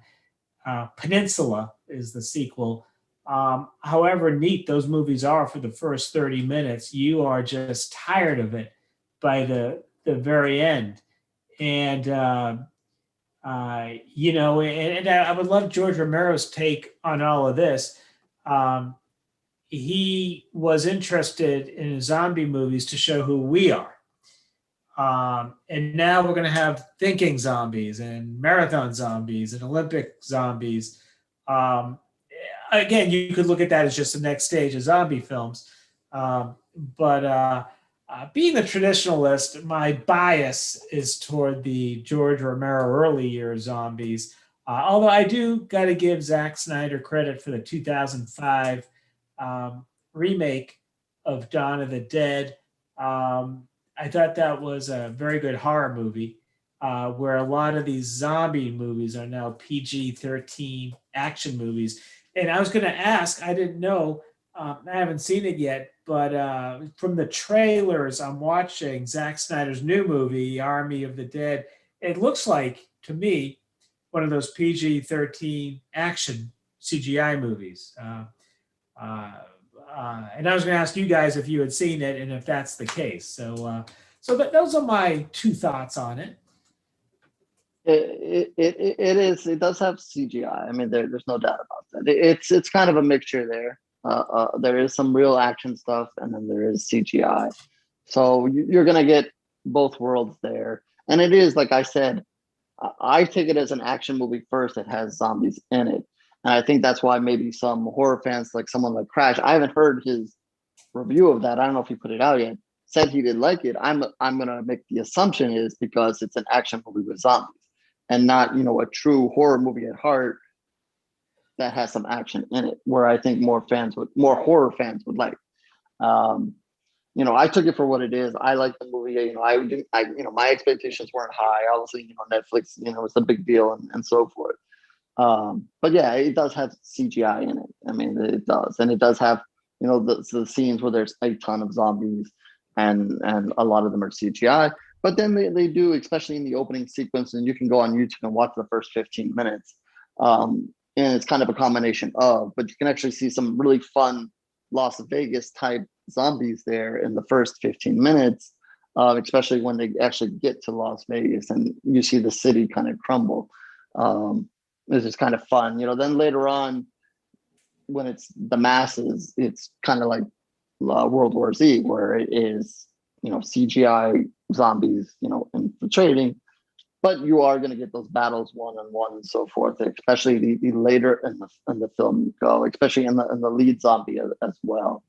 Peninsula is the sequel. However neat those movies are for the first 30 minutes, you are just tired of it by the very end. And and I would love George Romero's take on all of this. He was interested in zombie movies to show who we are. And now we're going to have thinking zombies and marathon zombies and Olympic zombies. Again, you could look at that as just the next stage of zombie films. But being a traditionalist, my bias is toward the George Romero early year zombies. Although I do got to give Zack Snyder credit for the 2005 remake of Dawn of the Dead. I thought that was a very good horror movie, where a lot of these zombie movies are now PG-13 action movies. And I was going to ask, I didn't know, I haven't seen it yet, but from the trailers I'm watching Zack Snyder's new movie, Army of the Dead, it looks like, to me, one of those PG-13 action CGI movies. And I was going to ask you guys if you had seen it and if that's the case. So those are my two thoughts on it. It is. It does have CGI. I mean, there's no doubt about that. It's kind of a mixture there. There is some real action stuff, and then there is CGI. So you're gonna get both worlds there. And it is, like I said, I take it as an action movie first that has zombies in it. And I think that's why maybe some horror fans, like someone like Crash, I haven't heard his review of that. I don't know if he put it out yet. Said he didn't like it. I'm gonna make the assumption is because it's an action movie with zombies and not, a true horror movie at heart that has some action in it, where I think more horror fans would like. I took it for what it is. I like the movie. I didn't. My expectations weren't high. Obviously, Netflix. It's a big deal and so forth. But yeah, it does have CGI in it. I mean, it does, and it does have the scenes where there's a ton of zombies, and a lot of them are CGI. But then they do, especially in the opening sequence, and you can go on YouTube and watch the first 15 minutes. And it's kind of a combination of, but you can actually see some really fun Las Vegas type zombies there in the first 15 minutes, especially when they actually get to Las Vegas and you see the city kind of crumble. It's just kind of fun. Then later on, when it's the masses, it's kind of like World War Z, where it is, CGI zombies, infiltrating, but you are going to get those battles one-on-one and so forth, especially the later in the film you go, especially in the lead zombie as well.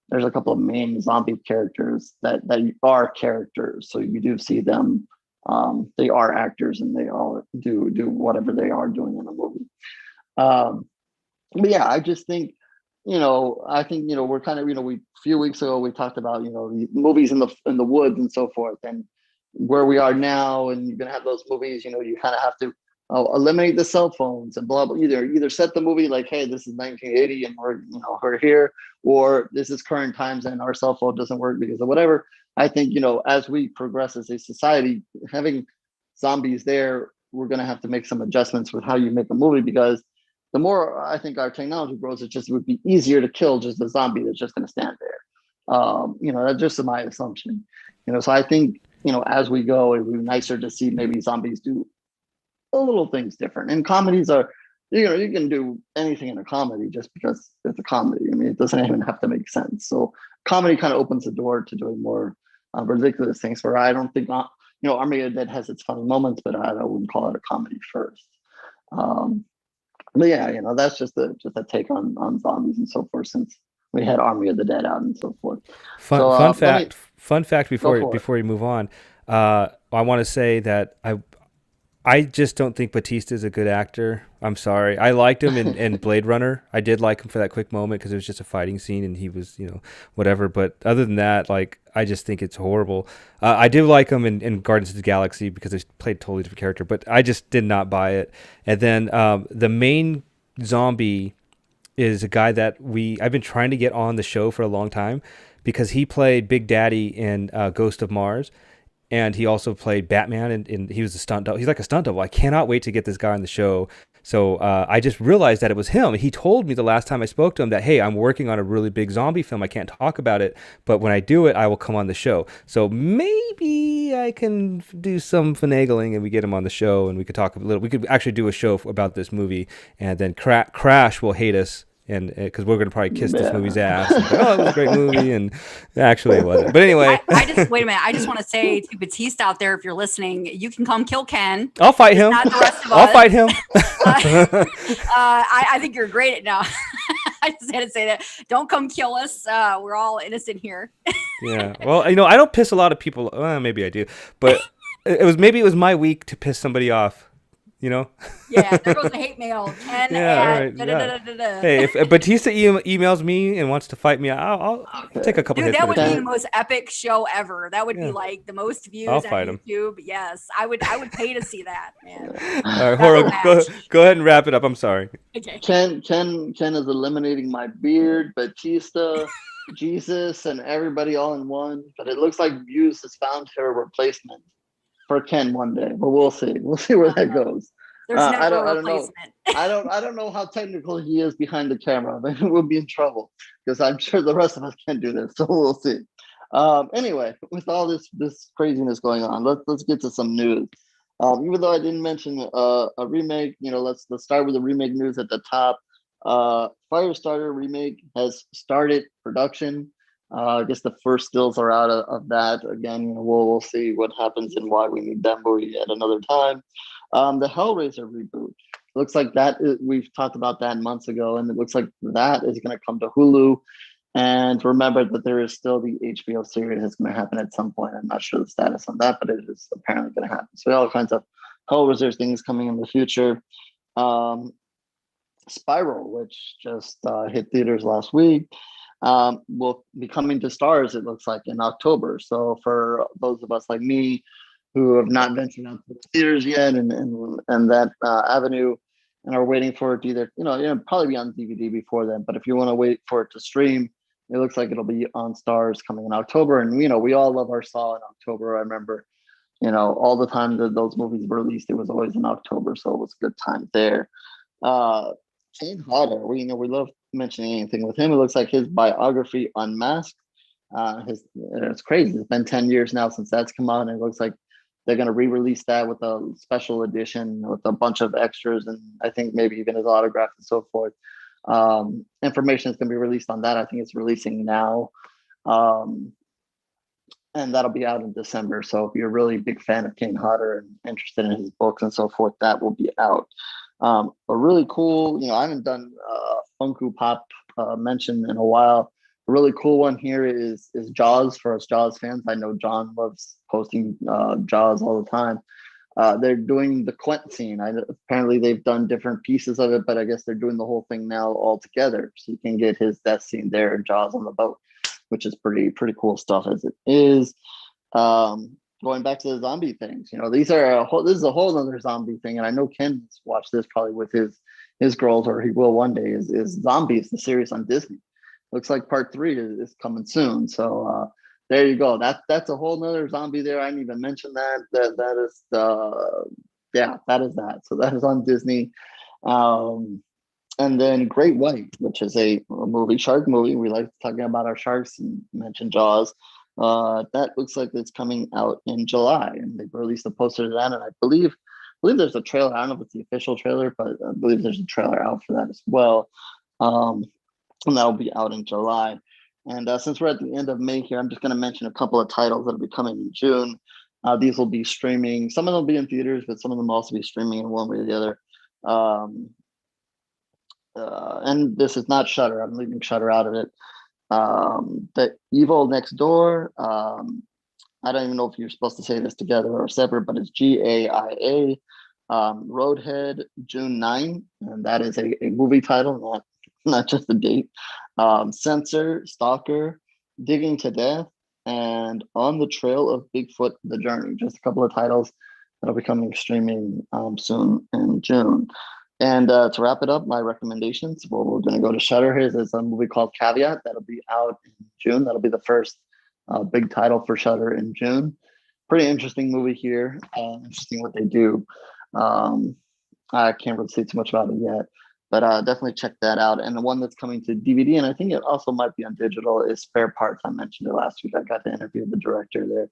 There's a couple of main zombie characters that are characters, so you do see them. They are actors and they all do whatever they are doing in the movie. But yeah, I just think, we're kind of, a few weeks ago we talked about, the movies in the woods and so forth, and where we are now, and you're gonna have those movies, you kind of have to eliminate the cell phones and blah blah. Either set the movie like, hey, this is 1980 and we're here, or this is current times and our cell phone doesn't work because of whatever. I think as we progress as a society, having zombies there, we're gonna have to make some adjustments with how you make a movie, because the more I think our technology grows, it just would be easier to kill just a zombie that's just gonna stand there. That's just my assumption. So I think as we go, it would be nicer to see maybe zombies do a little things different. And comedies are, you can do anything in a comedy just because it's a comedy. I mean, it doesn't even have to make sense. So comedy kind of opens the door to doing more ridiculous things, where I don't think, Army of the Dead has its funny moments, but I wouldn't call it a comedy first. But yeah, that's just a take on zombies and so forth, since we had Army of the Dead out and so forth. Fun fact before we move on. I want to say that I just don't think Batista is a good actor. I'm sorry. I liked him in Blade Runner. I did like him for that quick moment because it was just a fighting scene and he was, whatever. But other than that, I just think it's horrible. I do like him in Guardians of the Galaxy because he played a totally different character, but I just did not buy it. And then the main zombie is a guy that I've been trying to get on the show for a long time, because he played Big Daddy in Ghost of Mars. And he also played Batman, and he was a stunt double. He's like a stunt double. I cannot wait to get this guy on the show. So I just realized that it was him. He told me the last time I spoke to him that, hey, I'm working on a really big zombie film. I can't talk about it, but when I do it, I will come on the show. So maybe I can do some finagling and we get him on the show and we could talk a little. We could actually do a show about this movie, and then Crash will hate us. And because we're going to probably kiss this movie's ass. And it was a great movie. And actually it wasn't. But anyway. Wait a minute. I just want to say to Batista out there, if you're listening, you can come kill Ken. I'll fight him. Not the rest of I'll us. fight him. I think you're great at now. I just had to say that. Don't come kill us. We're all innocent here. Yeah. Well, I don't piss a lot of people. Maybe I do. But it was my week to piss somebody off. Yeah, there goes the hate mail. Ken Hey, if Batista emails me and wants to fight me, I'll take a couple hits. That would be the most epic show ever. That would be like the most views on YouTube. Yes, I would pay to see that, man. All right, HorrO, go ahead and wrap it up. I'm sorry. Okay. Ken is eliminating my beard, Batista, Jesus, and everybody all in one. But it looks like Muse has found her replacement for Ken one day, but we'll see. We'll see where that goes. There's never a replacement. I don't know how technical he is behind the camera. But we'll be in trouble because I'm sure the rest of us can't do this. So we'll see. Anyway, with all this craziness going on, let's get to some news. Even though I didn't mention a remake, let's start with the remake news at the top. Firestarter remake has started production. I guess the first stills are out of that. Again, we'll see what happens and why we need that movie at another time. The Hellraiser reboot. Looks like we've talked about that months ago, and it looks like that is going to come to Hulu. And remember that there is still the HBO series that's going to happen at some point. I'm not sure the status on that, but it is apparently going to happen. So all kinds of Hellraiser things coming in the future. Spiral, which just hit theaters last week. will be coming to stars, it looks like, in October. So for those of us like me who have not ventured out to the theaters yet and that avenue and are waiting for it to either, it'll probably be on DVD before then. But if you want to wait for it to stream, it looks like it'll be on Stars coming in October. And, we all love our Saw in October. I remember, all the time that those movies were released, it was always in October. So it was a good time there. Kane Hodder, we love mentioning anything with him. It looks like his biography, Unmasked. It's crazy. It's been 10 years now since that's come out, and it looks like they're going to re-release that with a special edition with a bunch of extras, and I think maybe even his autograph and so forth. Information is going to be released on that. I think it's releasing now, and that'll be out in December. So if you're a really big fan of Kane Hodder and interested in his books and so forth, that will be out. A really cool, I haven't done Funko Pop mention in a while. A really cool one here is Jaws for us Jaws fans. I know John loves posting Jaws all the time. They're doing the Quent scene. Apparently they've done different pieces of it, but I guess they're doing the whole thing now all together. So you can get his death scene there in Jaws on the boat, which is pretty cool stuff as it is. Going back to the zombie things, this is a whole other zombie thing. And I know Ken's watched this probably with his girls, or he will one day, is Zombies, the series on Disney. Looks like part 3 is coming soon. So there you go. That's a whole nother zombie there. I didn't even mention that. That is that is that. So that is on Disney. And then Great White, which is a movie, shark movie. We like talking about our sharks and mention Jaws. That looks like it's coming out in July, and they've released a poster to that. And I believe there's a trailer. I don't know if it's the official trailer, but I believe there's a trailer out for that as well. And that'll be out in July. And since we're at the end of May here, I'm just going to mention a couple of titles that'll be coming in June. These will be streaming. Some of them will be in theaters, but some of them will also be streaming in one way or the other. And this is not Shudder. I'm leaving Shudder out of it. The Evil Next Door. I don't even know if you're supposed to say this together or separate, but it's GAIA. Roadhead, June 9, and that is a movie title, not just a date. Censor, Stalker, Digging to Death, and On the Trail of Bigfoot, The Journey. Just a couple of titles that'll be coming streaming soon in June. And to wrap it up, my recommendations, well, we're going to go to Shudder. Here's a movie called Caveat that'll be out in June. That'll be the first big title for Shudder in June. Pretty interesting movie here. Interesting what they do. I can't really say too much about it yet, but definitely check that out. And the one that's coming to DVD, and I think it also might be on digital, is Spare Parts. I mentioned it last week. I got to interview the director there.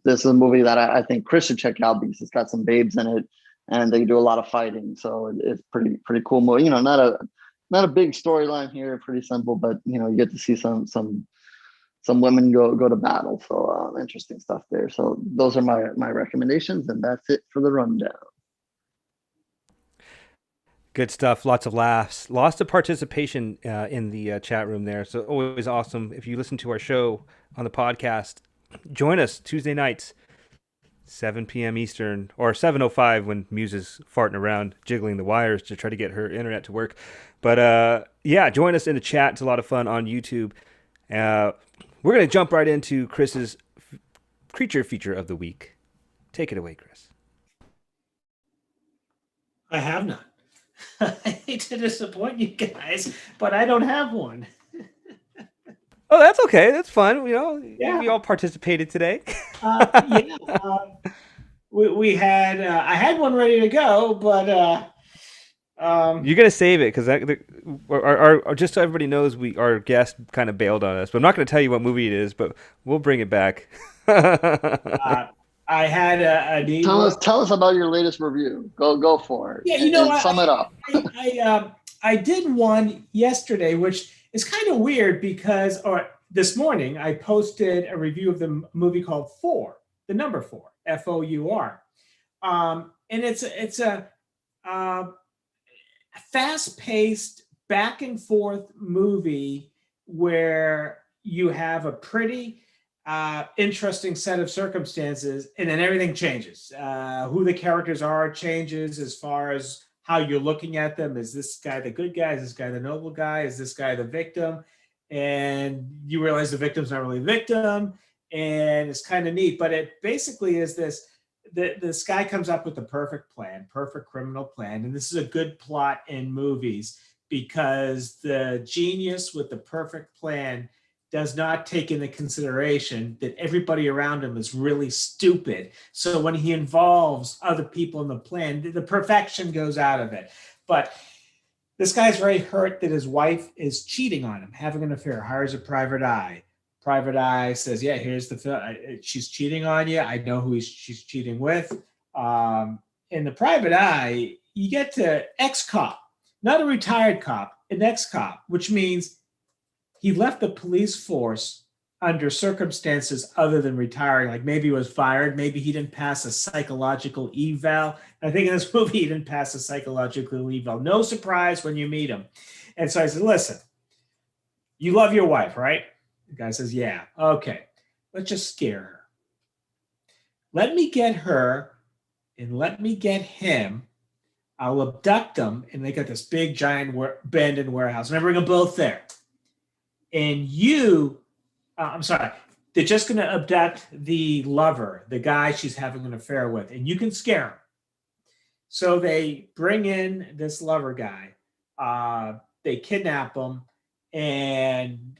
This is a movie that I think Chris should check out because it's got some babes in it, and they do a lot of fighting. So it's pretty cool movie. Not a big storyline here, pretty simple, but you get to see some women go to battle. So interesting stuff there. So those are my recommendations, and that's it for the rundown. Good stuff. Lots of laughs. Lots of participation in the chat room there. So always awesome. If you listen to our show on the podcast, join us Tuesday nights, 7 p.m. Eastern, or 7:05 when Muse is farting around, jiggling the wires to try to get her internet to work. But yeah, join us in the chat. It's a lot of fun on YouTube. We're going to jump right into Chris's creature feature of the week. Take it away, Chris. I have none. I hate to disappoint you guys, but I don't have one. Oh, that's okay. That's fun. We all participated today. We had I had one ready to go, but you're gonna save it because our just so everybody knows, our guest kind of bailed on us. But I'm not going to tell you what movie it is, but we'll bring it back. I had a need. Tell us about your latest review. Go for it. Yeah, sum it up. I did one yesterday, which is kind of weird because, or this morning, I posted a review of the movie called 4, the number 4, Four. And it's a fast-paced, back and forth movie where you have a pretty interesting set of circumstances, and then everything changes. Who the characters are changes as far as how you're looking at them. Is this guy the good guy? Is this guy the noble guy? Is this guy the victim? and you realize the victim's not really a victim, and it's kind of neat. But it basically is this guy comes up with the perfect plan, perfect criminal plan, and this is a good plot in movies because the genius with the perfect plan does not take into consideration that everybody around him is really stupid. So when he involves other people in the plan, the perfection goes out of it. But this guy's very hurt that his wife is cheating on him, having an affair, hires a private eye. Private eye says, yeah, here's the she's cheating on you. I know who she's cheating with. In the private eye, you get to ex-cop, not a retired cop, an ex-cop, which means he left the police force under circumstances other than retiring. Like maybe he was fired, maybe he didn't pass a psychological eval. I think in this movie, he didn't pass a psychological eval. No surprise when you meet him. And so I said, listen, you love your wife, right? The guy says, yeah. Okay, let's just scare her. Let me get her and let me get him. I'll abduct them. And they got this big, giant abandoned warehouse. And I bring them both there. And I'm sorry, they're just going to abduct the lover, the guy she's having an affair with, and you can scare him. So they bring in this lover guy, they kidnap him, and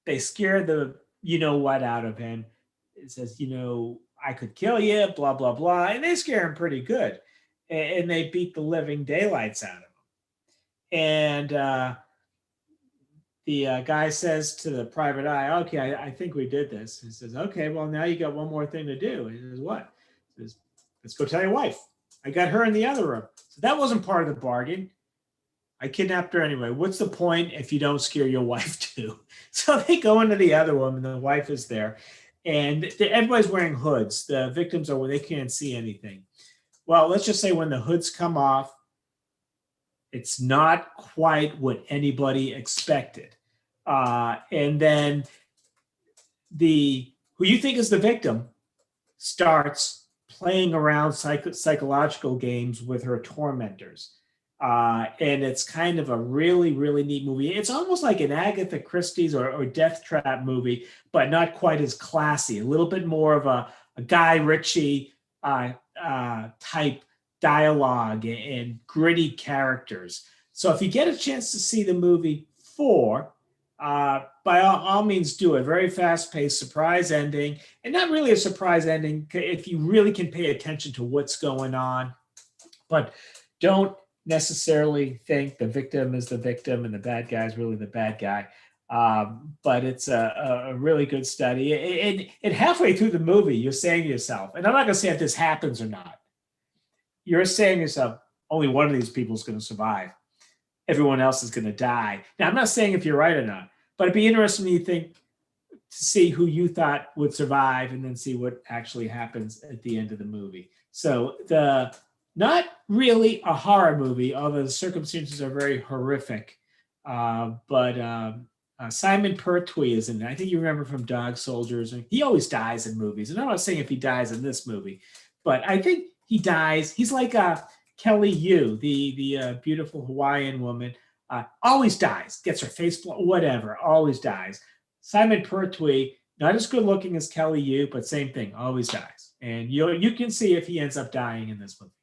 they scare the you-know-what out of him. It says, I could kill you, blah, blah, blah, and they scare him pretty good. And they beat the living daylights out of him. And the guy says to the private eye, okay, I think we did this. He says, okay, well, now you got one more thing to do. He says, what? He says, let's go tell your wife. I got her in the other room. So that wasn't part of the bargain. I kidnapped her anyway. What's the point if you don't scare your wife too? So they go into the other room and the wife is there. And everybody's wearing hoods. The victims are where they can't see anything. Well, let's just say when the hoods come off, it's not quite what anybody expected. And then who you think is the victim starts playing around psychological games with her tormentors. And it's kind of a really, really neat movie. It's almost like an Agatha Christie's or Death Trap movie, but not quite as classy. A little bit more of a Guy Ritchie type dialogue and gritty characters. So if you get a chance to see the movie 4, by all means do it. Very fast-paced, surprise ending, and not really a surprise ending if you really can pay attention to what's going on. But don't necessarily think the victim is the victim and the bad guy is really the bad guy. But it's a really good study. And halfway through the movie, you're saying to yourself, and I'm not going to say if this happens or not, you're saying to yourself, only one of these people is going to survive. Everyone else is going to die. Now, I'm not saying if you're right or not, but it'd be interesting to see who you thought would survive and then see what actually happens at the end of the movie. So not really a horror movie, although the circumstances are very horrific. But Simon Pertwee is in it. I think you remember from Dog Soldiers. He always dies in movies. And I'm not saying if he dies in this movie, but I think he dies. He's like Kelly Yu, the beautiful Hawaiian woman, always dies, gets her face blown, whatever, always dies. Simon Pertwee, not as good looking as Kelly Yu, but same thing, always dies. And you can see if he ends up dying in this movie.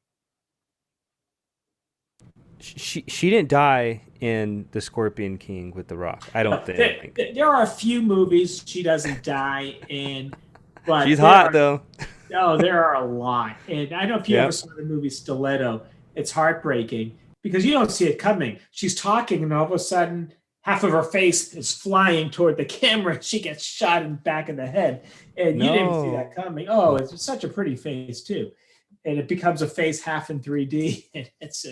She didn't die in The Scorpion King with The Rock, I don't think. There are a few movies she doesn't die in, but she's hot though. Oh, there are a lot. And I don't know if you ever saw the movie Stiletto. It's heartbreaking because you don't see it coming. She's talking and all of a sudden half of her face is flying toward the camera. She gets shot in the back of the head. And you didn't see that coming. Oh, it's such a pretty face too. And it becomes a face half in 3D. And it's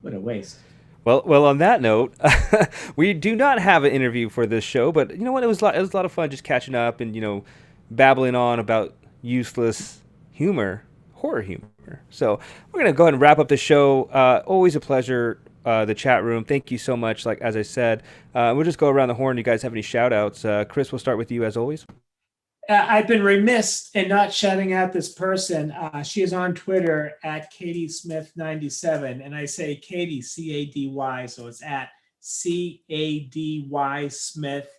what a waste. Well, on that note, we do not have an interview for this show, but you know what? It was a lot of fun just catching up and, babbling on about useless humor, horror humor. So we're going to go ahead and wrap up the show. Always a pleasure, the chat room. Thank you so much. Like, as I said, we'll just go around the horn. You guys have any shout outs? Chris, we'll start with you as always. I've been remiss in not shouting out this person. She is on Twitter at Katie Smith 97, and I say Katie, C-A-D-Y, so it's at CADY Smith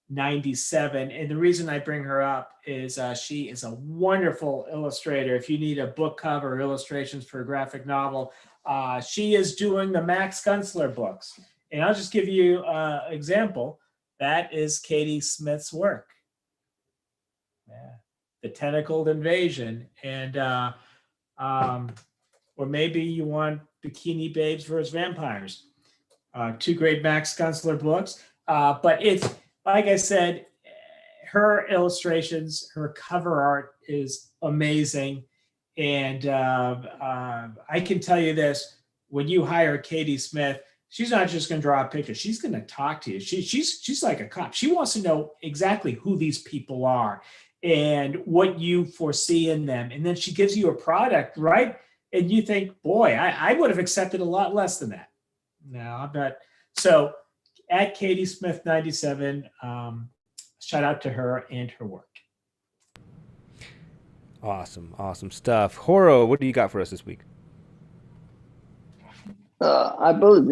97. And the reason I bring her up is she is a wonderful illustrator. If you need a book cover or illustrations for a graphic novel, she is doing the Max Gunsler books. And I'll just give you an example. That is Katie Smith's work. Yeah. The Tentacled Invasion. And or maybe you want Bikini Babes versus Vampires. Two great Max Gunsler books. But it's, like I said, her illustrations, her cover art is amazing. And I can tell you this, when you hire Katie Smith, she's not just going to draw a picture. She's going to talk to you. She's like a cop. She wants to know exactly who these people are and what you foresee in them. And then she gives you a product, right? And you think, boy, I would have accepted a lot less than that. No, I'm not. So at Katie Smith 97, shout out to her and her work. Awesome stuff. HorrO, what do you got for us this week? I believe.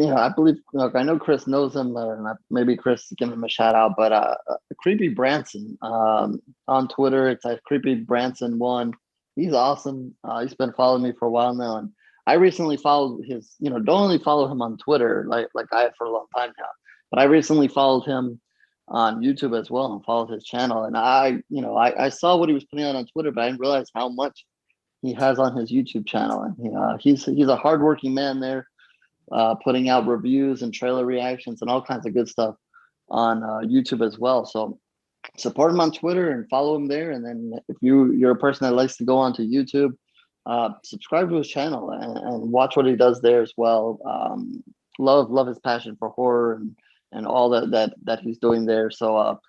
Look, I know Chris knows him, and maybe Chris give him a shout out. But Creepy Branson on Twitter, it's Creepy Branson 1. He's awesome. He's been following me for a while now, and I recently followed his. Don't only follow him on Twitter like I have for a long time now, but I recently followed him on YouTube as well and followed his channel. And I saw what he was putting out on Twitter, but I didn't realize how much he has on his YouTube channel. And he's a hardworking man there. Putting out reviews and trailer reactions and all kinds of good stuff on YouTube as well. So support him on Twitter and follow him there. And then if you're a person that likes to go onto YouTube, subscribe to his channel and watch what he does there as well. Love his passion for horror and all that he's doing there. So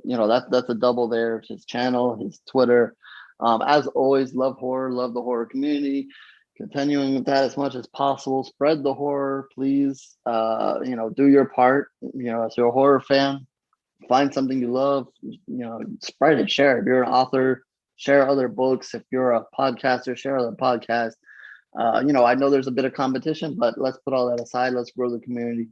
that's a double there. His channel, his Twitter. As always, love horror, love the horror community. Continuing with that as much as possible. Spread the horror, please. Do your part. As you're a horror fan, find something you love. Spread it, share it. If you're an author, share other books. If you're a podcaster, share other podcasts. I know there's a bit of competition, but let's put all that aside. Let's grow the community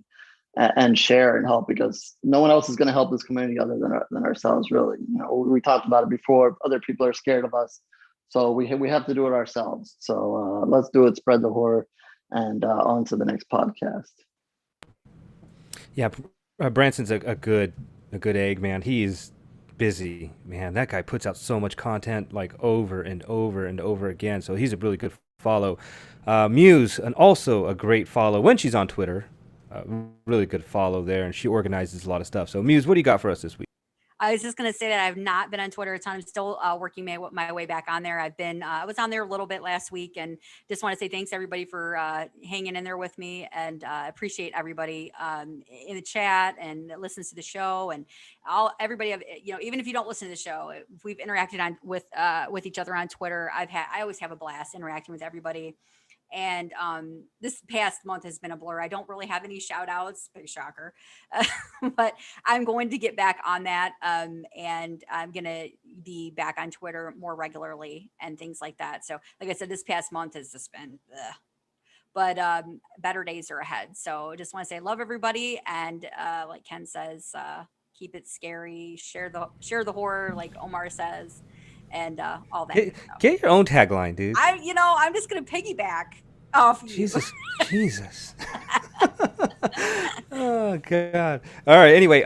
and share and help, because no one else is going to help this community other than ourselves. Really, we talked about it before. Other people are scared of us. So we have to do it ourselves. So let's do it. Spread the horror, and on to the next podcast. Yeah, Branson's a good egg, man. He's busy, man. That guy puts out so much content like over and over and over again. So he's a really good follow. Muse, and also a great follow when she's on Twitter. Really good follow there, and she organizes a lot of stuff. So Muse, what do you got for us this week? I was just going to say that I've not been on Twitter a ton. I'm still working my way back on there. I was on there a little bit last week, and just want to say thanks everybody for hanging in there with me, and appreciate everybody in the chat and listens to the show, and everybody. Even if you don't listen to the show, if we've interacted with each other on Twitter, I always have a blast interacting with everybody. And this past month has been a blur. I don't really have any shout outs, big shocker, but I'm going to get back on that. And I'm going to be back on Twitter more regularly and things like that. So like I said, this past month has just been, but better days are ahead. So just want to say, love everybody. And like Ken says, keep it scary, share the horror, like Omar says. And all that. Get your own tagline, dude. I'm just gonna piggyback off you. Jesus. Oh God. All right. Anyway,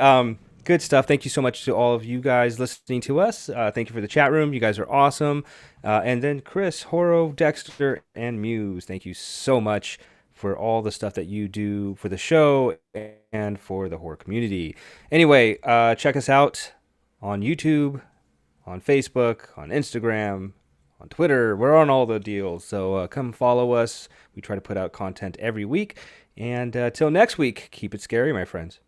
good stuff. Thank you so much to all of you guys listening to us. Thank you for the chat room. You guys are awesome. And then Chris, HorrO, Dexter, and Muse. Thank you so much for all the stuff that you do for the show and for the horror community. Anyway, check us out on YouTube, on Facebook, on Instagram, on Twitter. We're on all the deals. So come follow us. We try to put out content every week. And till next week, keep it scary, my friends.